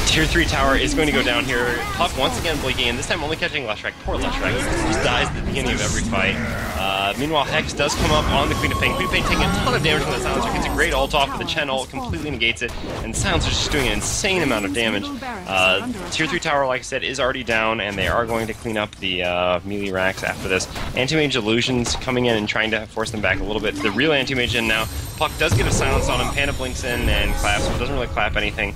Tier 3 tower is going to go down here. Puck once again blinking, and this time only catching Leshrac. Poor Leshrac, he just dies at the beginning of every fight. Meanwhile, Hex does come up on the Queen of Pain. Queen of Pain taking a ton of damage from the Silencer, gets a great ult off, but the Chen ult completely negates it, and Silencer's just doing an insane amount of damage. Tier 3 tower, like I said, is already down, and they are going to clean up the melee racks after this. Anti-Mage Illusions coming in and trying to force them back a little bit. The real Anti-Mage in now. Puck does get a silence on him, Panda blinks in and claps, but doesn't really clap anything.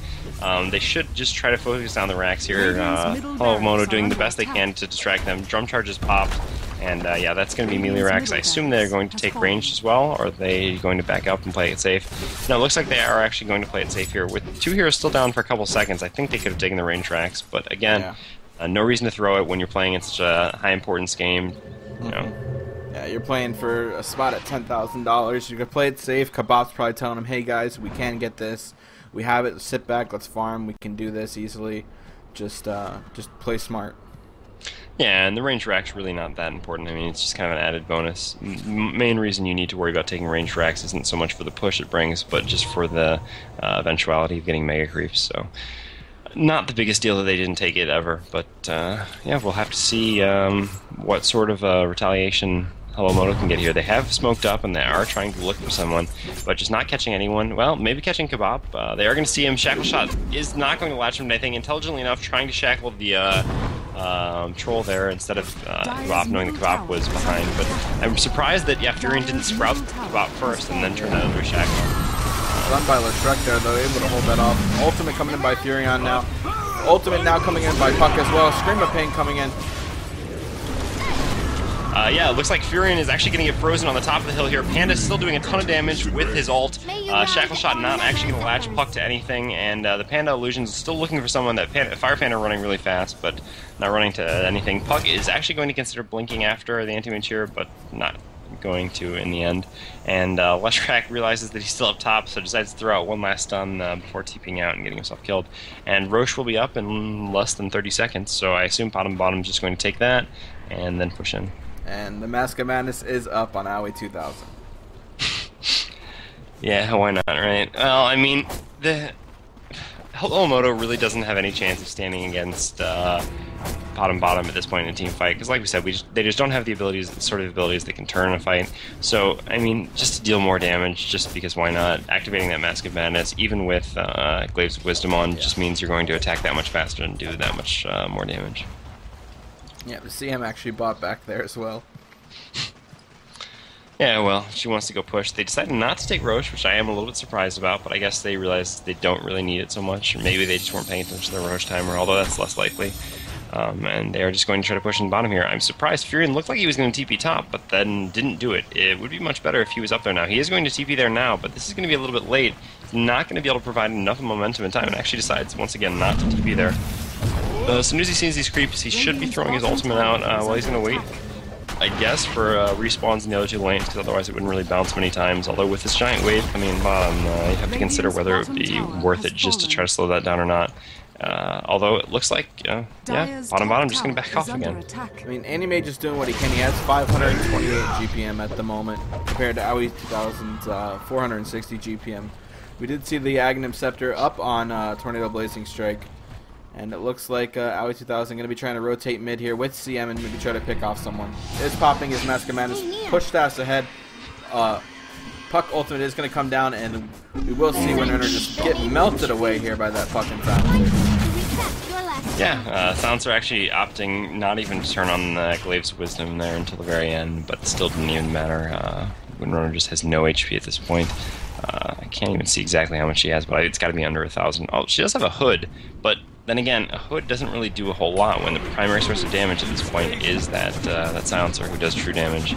They should just try to focus on the racks here. HelloMoto doing the best they can to distract them. Drum charges popped, and yeah, that's going to be melee racks. I assume they're going to take ranged as well, or are they going to back up and play it safe? No, it looks like they are actually going to play it safe here. With 2 heroes still down for a couple seconds, I think they could have taken the range racks, but again, no reason to throw it when you're playing in such a high importance game. You know. Yeah, you're playing for a spot at $10,000. You can play it safe. Kebab's probably telling him, hey guys, we can get this. We have it. Sit back. Let's farm. We can do this easily. Just play smart. Yeah, and the range rack's really not that important. I mean, it's just kind of an added bonus. Main reason you need to worry about taking range racks isn't so much for the push it brings, but just for the eventuality of getting mega creeps. So, not the biggest deal that they didn't take it ever. But yeah, we'll have to see what sort of retaliation HelloMoto can get here. They have smoked up and they are trying to look for someone, but just not catching anyone. Well, maybe catching Kebab. They are going to see him. Shackle Shot is not going to latch him to anything. Intelligently enough, trying to shackle the troll there instead of Kebab, knowing that Kebab was behind. But I'm surprised that Furion didn't sprout Kebab first and then turn that under a shackle. Run by Leshrac there, though, able to hold that off. Ultimate coming in by Furion now. Ultimate now coming in by Puck as well. Scream of Pain coming in. Yeah, it looks like Furion is actually going to get frozen on the top of the hill here. Panda's still doing a ton of damage with his ult. Shackle Shot not actually going to latch Puck to anything, and the Panda Illusion's still looking for someone. That Fire Panda running really fast, but not running to anything. Puck is actually going to consider blinking after the Anti-Mage here, but not going to in the end. And Leshrac realizes that he's still up top, so decides to throw out one last stun before TPing out and getting himself killed. And Roche will be up in less than 30 seconds, so I assume Potm's just going to take that and then push in. And the Mask of Madness is up on Aoi 2000. Yeah, why not, right? Well, I mean, the HelloMoto really doesn't have any chance of standing against Potm bottom at this point in a team fight, because like we said, they just don't have the abilities, the sort of abilities that can turn a fight. So, I mean, just to deal more damage, just because why not? Activating that Mask of Madness, even with Glaives of Wisdom on, just means you're going to attack that much faster and do that much more damage. Yeah, the CM actually bought back there as well. Yeah, well, she wants to go push. They decided not to take Roche, which I am a little bit surprised about, but I guess they realized they don't really need it so much, or maybe they just weren't paying attention to the Roche timer, although that's less likely. And they are just going to try to push in the bottom here. I'm surprised Furion looked like he was going to TP top, but then didn't do it. It would be much better if he was up there now. He is going to TP there now, but this is going to be a little bit late. He's not going to be able to provide enough momentum and time, and actually decides, once again, not to TP there. As soon as he sees these creeps, he should be throwing his ultimate out. Well, he's going to wait, I guess, for respawns in the other two lanes, because otherwise it wouldn't really bounce many times. Although with this giant wave coming in bottom, you have to consider whether it would be worth it just to try to slow that down or not. Although it looks like, yeah, bottom just going to back off again. I mean, Anti-Mage is doing what he can. He has 528 GPM at the moment, compared to Aoi 2000's 460 GPM. We did see the Aghanim Scepter up on Tornado Blazing Strike. And it looks like Aoi 2000 going to be trying to rotate mid here with CM and maybe try to pick off someone. Is popping his Mask of Madness. Push stats ahead. Puck ultimate is going to come down, and we will see Windrunner just get melted away here by that fucking Silencer. Yeah, Silencer actually opting not even to turn on the Glaives of Wisdom there until the very end, but still didn't even matter. Windrunner just has no HP at this point. I can't even see exactly how much she has, but it's got to be under 1,000. Oh, she does have a hood, but then again, a hood doesn't really do a whole lot when the primary source of damage at this point is that Silencer who does true damage.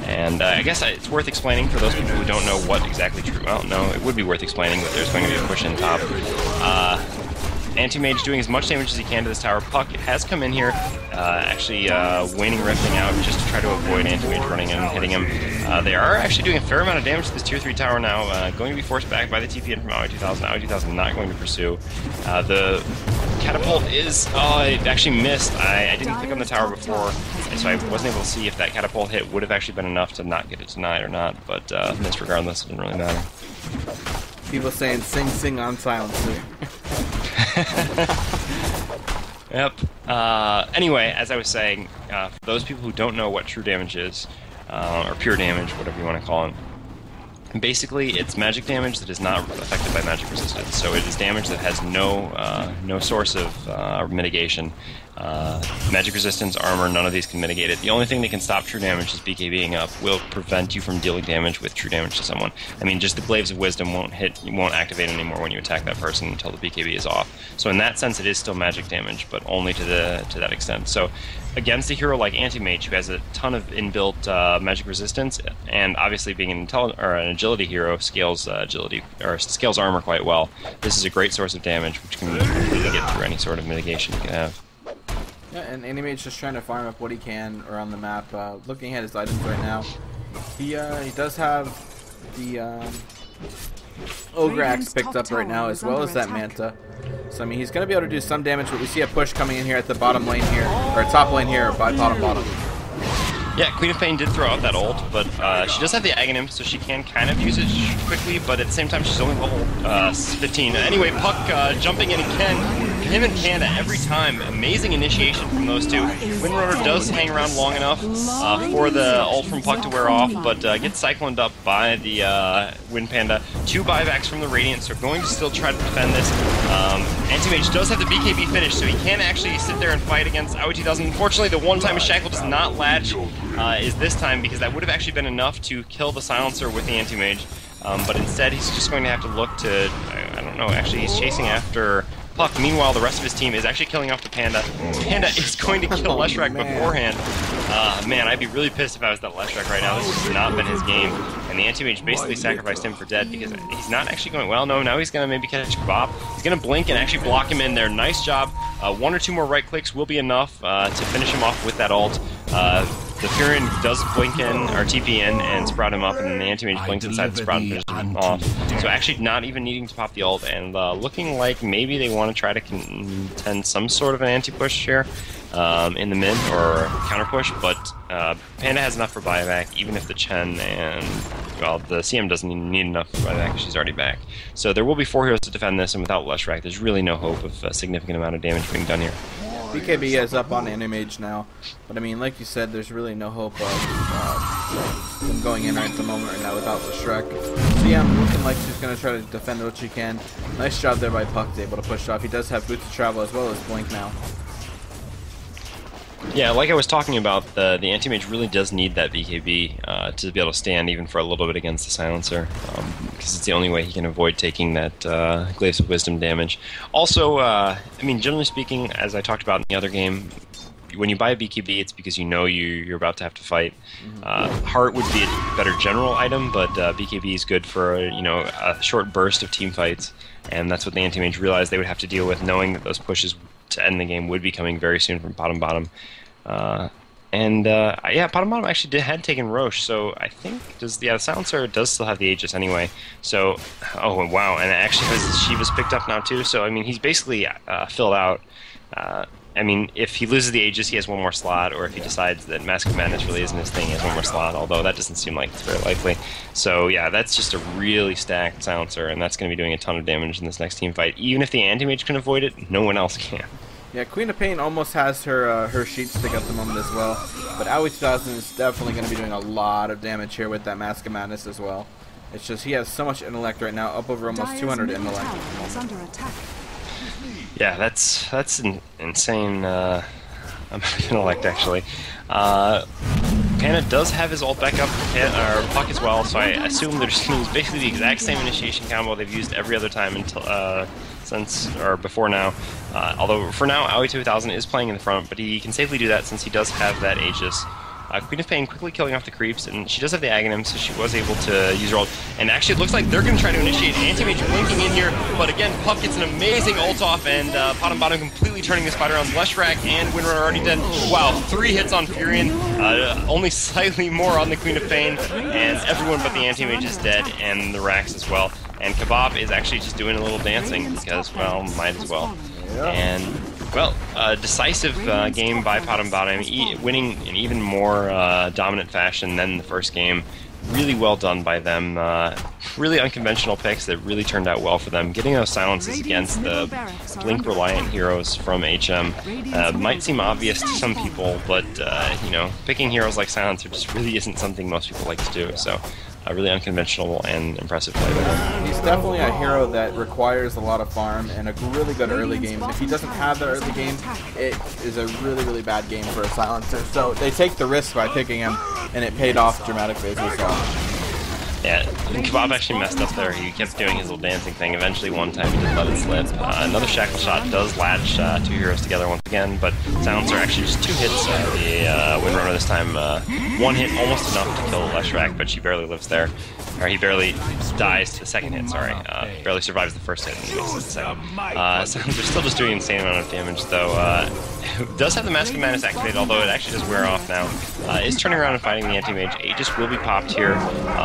And I guess it's worth explaining for those people who don't know what exactly true... Well, no, it would be worth explaining that there's going to be a push in top. Anti-Mage doing as much damage as he can to this tower. Puck has come in here, actually waning rifting out just to try to avoid Anti-Mage running in and hitting him. They are actually doing a fair amount of damage to this tier 3 tower now, going to be forced back by the TPN from Aoi 2000. Aoi 2000 not going to pursue. The catapult is... Oh, it actually missed. I didn't click on the tower before, so I wasn't able to see if that catapult hit would have actually been enough to not get it denied or not, but missed regardless. It didn't really matter. People saying sing on Silencer. Yep. Anyway, as I was saying, for those people who don't know what true damage is, or pure damage, whatever you want to call it, basically it's magic damage that is not affected by magic resistance. So it is damage that has no source of mitigation. Magic resistance, armor, none of these can mitigate it. The only thing that can stop true damage is BKBing up, will prevent you from dealing damage with true damage to someone. I mean, just the Glaives of Wisdom won't activate anymore when you attack that person until the BKB is off. So in that sense, it is still magic damage, but only to that extent. So against a hero like Anti-Mage, who has a ton of inbuilt magic resistance, and obviously being an agility hero scales scales armor quite well, this is a great source of damage, which can completely get through any sort of mitigation you can have. Yeah, and Anti-Mage's just trying to farm up what he can around the map. Looking at his items right now, he does have the Ogre Axe picked up right now, as well as that Manta. So I mean, he's going to be able to do some damage, but we see a push coming in here at the bottom lane here, or top lane here by bottom. Yeah, Queen of Pain did throw out that ult, but she does have the Aghanim, so she can kind of use it quickly, but at the same time she's only level 15. Anyway, Puck jumping in again. Him and Panda every time. Amazing initiation from those two. Windrunner does hang around long enough for the ult from Puck to wear off, but gets cycloned up by the Wind Panda. 2 buybacks from the Radiant, so going to still try to defend this. Anti-Mage does have the BKB finish, so he can actually sit there and fight against Aoi 2000. Unfortunately, the one-time Shackle does not latch is this time, because that would have actually been enough to kill the Silencer with the Anti-Mage. But instead, he's just going to have to look to... I don't know, actually, he's chasing after Puck. Meanwhile, the rest of his team is actually killing off the Panda. Panda is going to kill Leshrac beforehand. Man, I'd be really pissed if I was that Leshrac right now. This has not been his game. And the Anti-Mage basically sacrificed him for dead because he's not actually going well. No, now he's going to maybe catch Bop. He's going to blink and actually block him in there. Nice job. 1 or 2 more right clicks will be enough to finish him off with that ult. The Furion does blink in, or TP in, and sprout him up, and then the Anti-Mage blinks inside the sprout and finishes him off. So actually not even needing to pop the ult, and looking like maybe they want to try to contend some sort of an anti-push here in the mid, or counter-push, but Panda has enough for buyback, even if the Chen and, well, the CM doesn't even need enough for buyback because she's already back. So there will be 4 heroes to defend this, and without Leshrac, there's really no hope of a significant amount of damage being done here. BKB is up on Anti-Mage now, but I mean, like you said, there's really no hope of them going in right at the moment right now without the Shrek. So yeah, I'm looking like she's going to try to defend what she can. Nice job there by Puck, able to push off. He does have Boots of Travel as well as Blink now. Yeah, like I was talking about, the Anti-Mage really does need that BKB to be able to stand even for a little bit against the Silencer, because it's the only way he can avoid taking that Glaives of Wisdom damage. Also, I mean, generally speaking, as I talked about in the other game, when you buy a BKB, it's because you know you're about to have to fight. Heart would be a better general item, but BKB is good for a short burst of team fights, and that's what the Anti-Mage realized they would have to deal with, knowing that those pushes to end the game would be coming very soon from Potm. Yeah, Potm actually had taken Roche, so I think the Silencer does still have the Aegis anyway. So, oh wow, and it actually has Shiva's picked up now too. So I mean, he's basically filled out. I mean, if he loses the Aegis, he has one more slot, or if he decides that Mask of Madness really isn't his thing, he has one more slot, although that doesn't seem like it's very likely. So yeah, that's just a really stacked Silencer, and that's going to be doing a ton of damage in this next team fight. Even if the Anti-Mage can avoid it, no one else can. Yeah, Queen of Pain almost has her sheet stick at the moment as well, but Aoi 2000 is definitely going to be doing a lot of damage here with that Mask of Madness as well. It's just he has so much intellect right now, up over almost 200 intellect. Yeah, that's insane amount of intellect actually. Panda does have his ult back up, or Puck as well, so I assume they're just going to use basically the exact same initiation combo they've used every other time until before now. Although for now, Aoi 2000 is playing in the front, but he can safely do that since he does have that Aegis. Queen of Pain quickly killing off the creeps, and she does have the Aghanim, so she was able to use her ult. And actually, it looks like they're going to try to initiate Anti-Mage blinking in here, but again, Puck gets an amazing ult off, and Potm completely turning this fight around. Leshrac and Windrunner already dead. Wow, 3 hits on Furion, only slightly more on the Queen of Pain, and everyone but the Anti-Mage is dead, and the Rax as well. And Kebab is actually just doing a little dancing, because, well, might as well. And, well, decisive game by Potm, winning in even more dominant fashion than the first game. Really well done by them. Really unconventional picks that really turned out well for them. Getting those silences against the Blink-reliant heroes from HM might seem obvious to some people, but, picking heroes like Silencer just really isn't something most people like to do. So, really unconventional and impressive play by them. He's definitely a hero that requires a lot of farm and a really good early game. If he doesn't have the early game, it is a really, really bad game for a Silencer. So they take the risk by picking him, and it paid off dramatically as we saw. Yeah, Kebab actually messed up there. He kept doing his little dancing thing. Eventually, one time he did let it slip. Another Shackle Shot does latch 2 heroes together once again, but Silencer actually just 2 hits at the Windrunner this time. 1 hit almost enough to kill Leshrac, but she barely lives there. Or he barely dies to the second hit, sorry. Barely survives the first hit and he misses the second. Silencer's still just doing an insane amount of damage, though. Does have the Mask of Madness activated, although it actually does wear off now. Is turning around and fighting the Anti-Mage. Aegis will be popped here.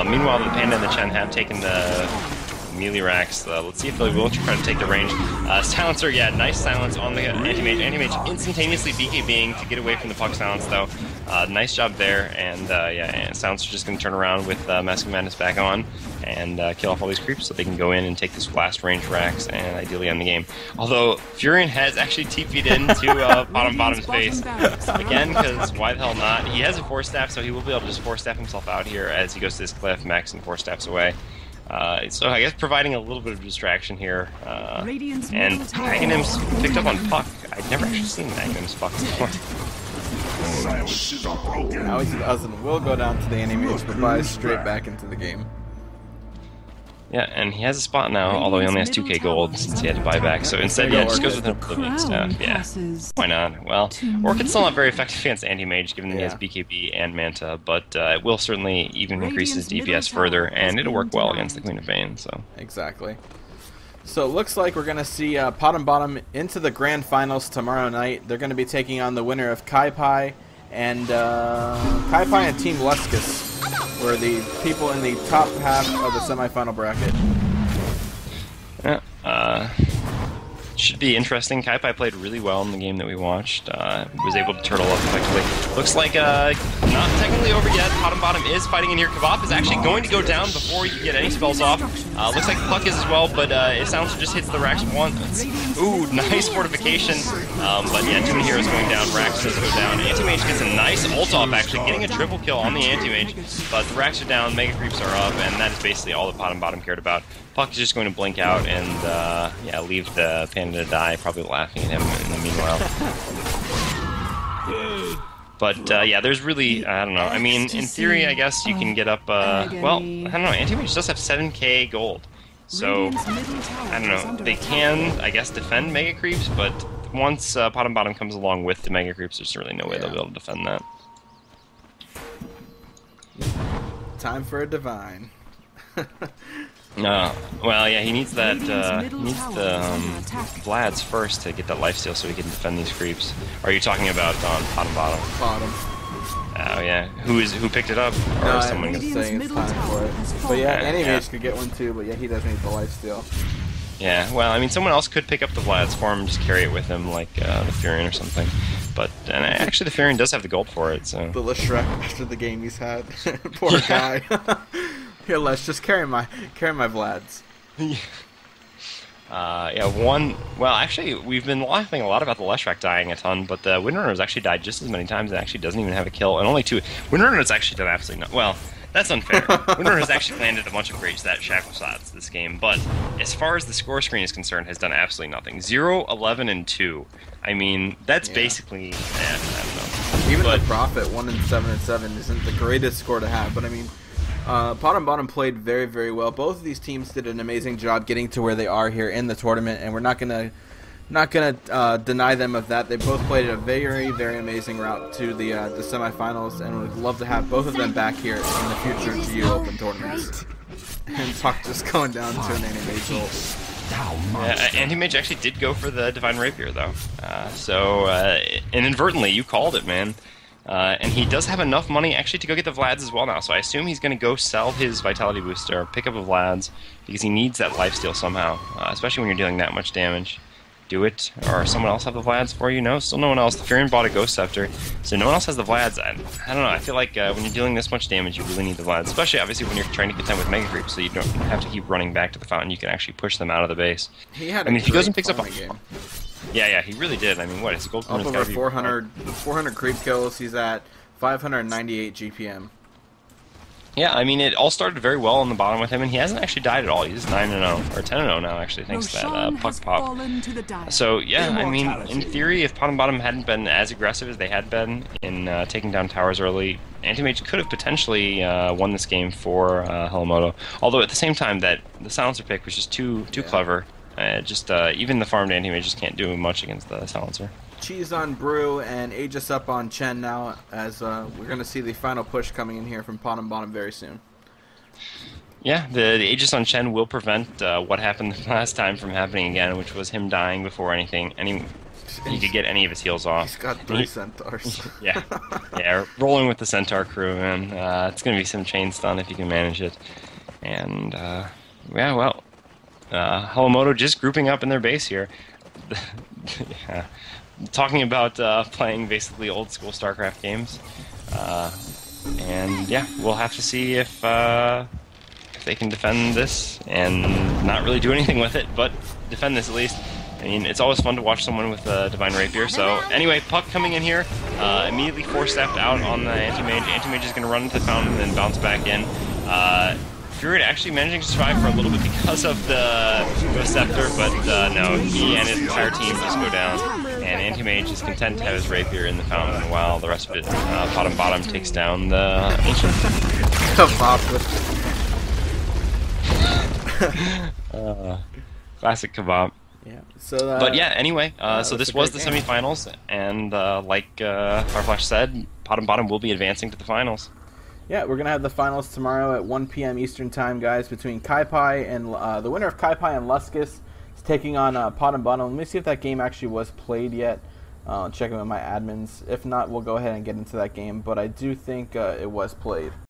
Meanwhile, the Panda and the Chen have taken the melee racks. Let's see if they will try to take the range. Silencer, yeah, nice silence on the Anti-Mage. Anti-Mage instantaneously BKBing to get away from the Puck silence, though. Nice job there, and Silencer's just going to turn around with Mask of Madness back on and kill off all these creeps so they can go in and take this last range racks and ideally end the game. Although, Furion has actually TP'd into Potm's face again, because why the hell not? He has a Force Staff, so he will be able to just Force Staff himself out here as he goes to this cliff, maxing Force Staffs away. So I guess providing a little bit of distraction here. And Aghanim's picked up on Puck. I'd never actually seen Aghanim's Puck before. Now he's will go down to the Anti-Mage, but buys straight back into the game. Yeah, and he has a spot now, although he only has 2k gold since he had to buy back. So instead, yeah, just goes with an Oblivion Staff. Yeah, why not? Well, Orchid's still not very effective against Anti-Mage, given that he has BKB and Manta, but it will certainly even increase his DPS further, and it'll work well against the Queen of Pain. So exactly. So it looks like we're going to see Potm into the grand finals tomorrow night. They're going to be taking on the winner of Kaipai and Team Luskus, were the people in the top half of the semifinal bracket. Yeah, should be interesting. Kaipai played really well in the game that we watched. Was able to turtle up effectively. Looks like not technically over yet. Potm is fighting in here. Kebab is actually going to go down before you get any spells off. Looks like Puck is as well, but Silencer just hits the Rax once. Ooh, nice fortification. But yeah, too many heroes going down. Rax does go down. Anti-Mage gets a nice ult off, actually, getting a triple kill on the Anti-Mage. But the Rax are down, Mega Creeps are up, and that is basically all that Potm cared about. Puck is just going to blink out and yeah, leave the Panda to die, probably laughing at him in the meanwhile. But yeah, there's really, I don't know. I mean, in theory, I guess you can get up, well, I don't know, Anti-Mage does have 7k gold. So, I don't know, they can, I guess, defend Mega Creeps, but once Potm comes along with the Mega Creeps, there's really no way they'll be able to defend that. Time for a Divine. Well, yeah, he needs that, he needs the Vlads first to get that lifesteal so he can defend these creeps. Or are you talking about on Potm? Bottom. Oh, yeah. Who picked it up? Or No, someone I'm just saying it's time for it. But yeah, Anti-Mage could get one too, but yeah, he does need the lifesteal. Yeah, well, I mean, someone else could pick up the Vlads for him, just carry it with him, like the Furion or something. But, and actually the Furion does have the gold for it, so... The Shrek after the game he's had. Poor guy. Here, let's just carry my Vlads. Yeah, well, actually, we've been laughing a lot about the Leshrac dying a ton, but the Windrunner's actually died just as many times and actually doesn't even have a kill, and only 2. Windrunner's actually done absolutely not. Well, that's unfair. Windrunner's actually landed a bunch of great shackle shots this game, but as far as the score screen is concerned, has done absolutely nothing. 0, 11, and 2. I mean, that's basically, I don't know. Even the Prophet, 1 and 7 and 7, isn't the greatest score to have, but I mean, Potm played very, very well. Both of these teams did an amazing job getting to where they are here in the tournament, and we're not gonna deny them of that. They both played a very, very amazing route to the semifinals, and we'd love to have both of them back here in the future GU Open tournaments. And Puck just going down to an Anti-Mage ult. Yeah, Anti-Mage actually did go for the Divine Rapier, though. So, inadvertently, you called it, man. And he does have enough money actually to go get the Vlads as well now, so I assume he's going to go sell his Vitality Booster, pick up a Vlads, because he needs that lifesteal somehow, especially when you're dealing that much damage. Do it, or someone else have the Vlads for you? No, still no one else. The Furion bought a Ghost Scepter, so no one else has the Vlads. I don't know, I feel like when you're dealing this much damage, you really need the Vlads, especially obviously when you're trying to contend with Mega Creeps, so you don't have to keep running back to the fountain, you can actually push them out of the base. He had I mean, if he goes and picks up a... game. Yeah, he really did. I mean, what, his gold Up over 400 creep kills, he's at 598 GPM. Yeah, I mean, it all started very well on the bottom with him, and he hasn't actually died at all. He's 9-0, or 10-0 now, actually, thanks to that Puck pop. So, yeah, I mean, in theory, if Potm hadn't been as aggressive as they had been in taking down towers early, Anti-Mage could have potentially won this game for HelloMoto. Although, at the same time, that the Silencer pick was just too clever. Even the farmed Anti-Mage just can't do much against the Silencer. Cheese on Brew and Aegis up on Chen now, as we're going to see the final push coming in here from Potm very soon. Yeah, the Aegis on Chen will prevent what happened last time from happening again, which was him dying before he could get any of his heals off. He's got 3 Centaurs. yeah, rolling with the Centaur crew, man. It's going to be some chain stun if you can manage it. And, yeah, well, HelloMoto just grouping up in their base here. Yeah. Talking about playing basically old school StarCraft games, and yeah, we'll have to see if they can defend this and not really do anything with it, but defend this at least. I mean, it's always fun to watch someone with a Divine Rapier. So anyway, Puck coming in here, immediately 4-stepped out on the Anti-Mage. Anti-Mage is going to run into the fountain and then bounce back in. Furion actually managing to survive for a little bit because of the Ghost Scepter, but no, he and his entire team just go down. And Anti-Mage is content to have his Rapier in the fountain while the rest of it, Potm takes down the Ancient. Classic Kebab. Yeah. So, but yeah, anyway, so this was the semifinals, and like FireFlash said, Potm will be advancing to the finals. Yeah, we're going to have the finals tomorrow at 1 p.m. Eastern Time, guys, between Kaipai and the winner of Kaipai and Luskus is taking on Potm. Let me see if that game actually was played yet. Check in with my admins. If not, we'll go ahead and get into that game, but I do think it was played.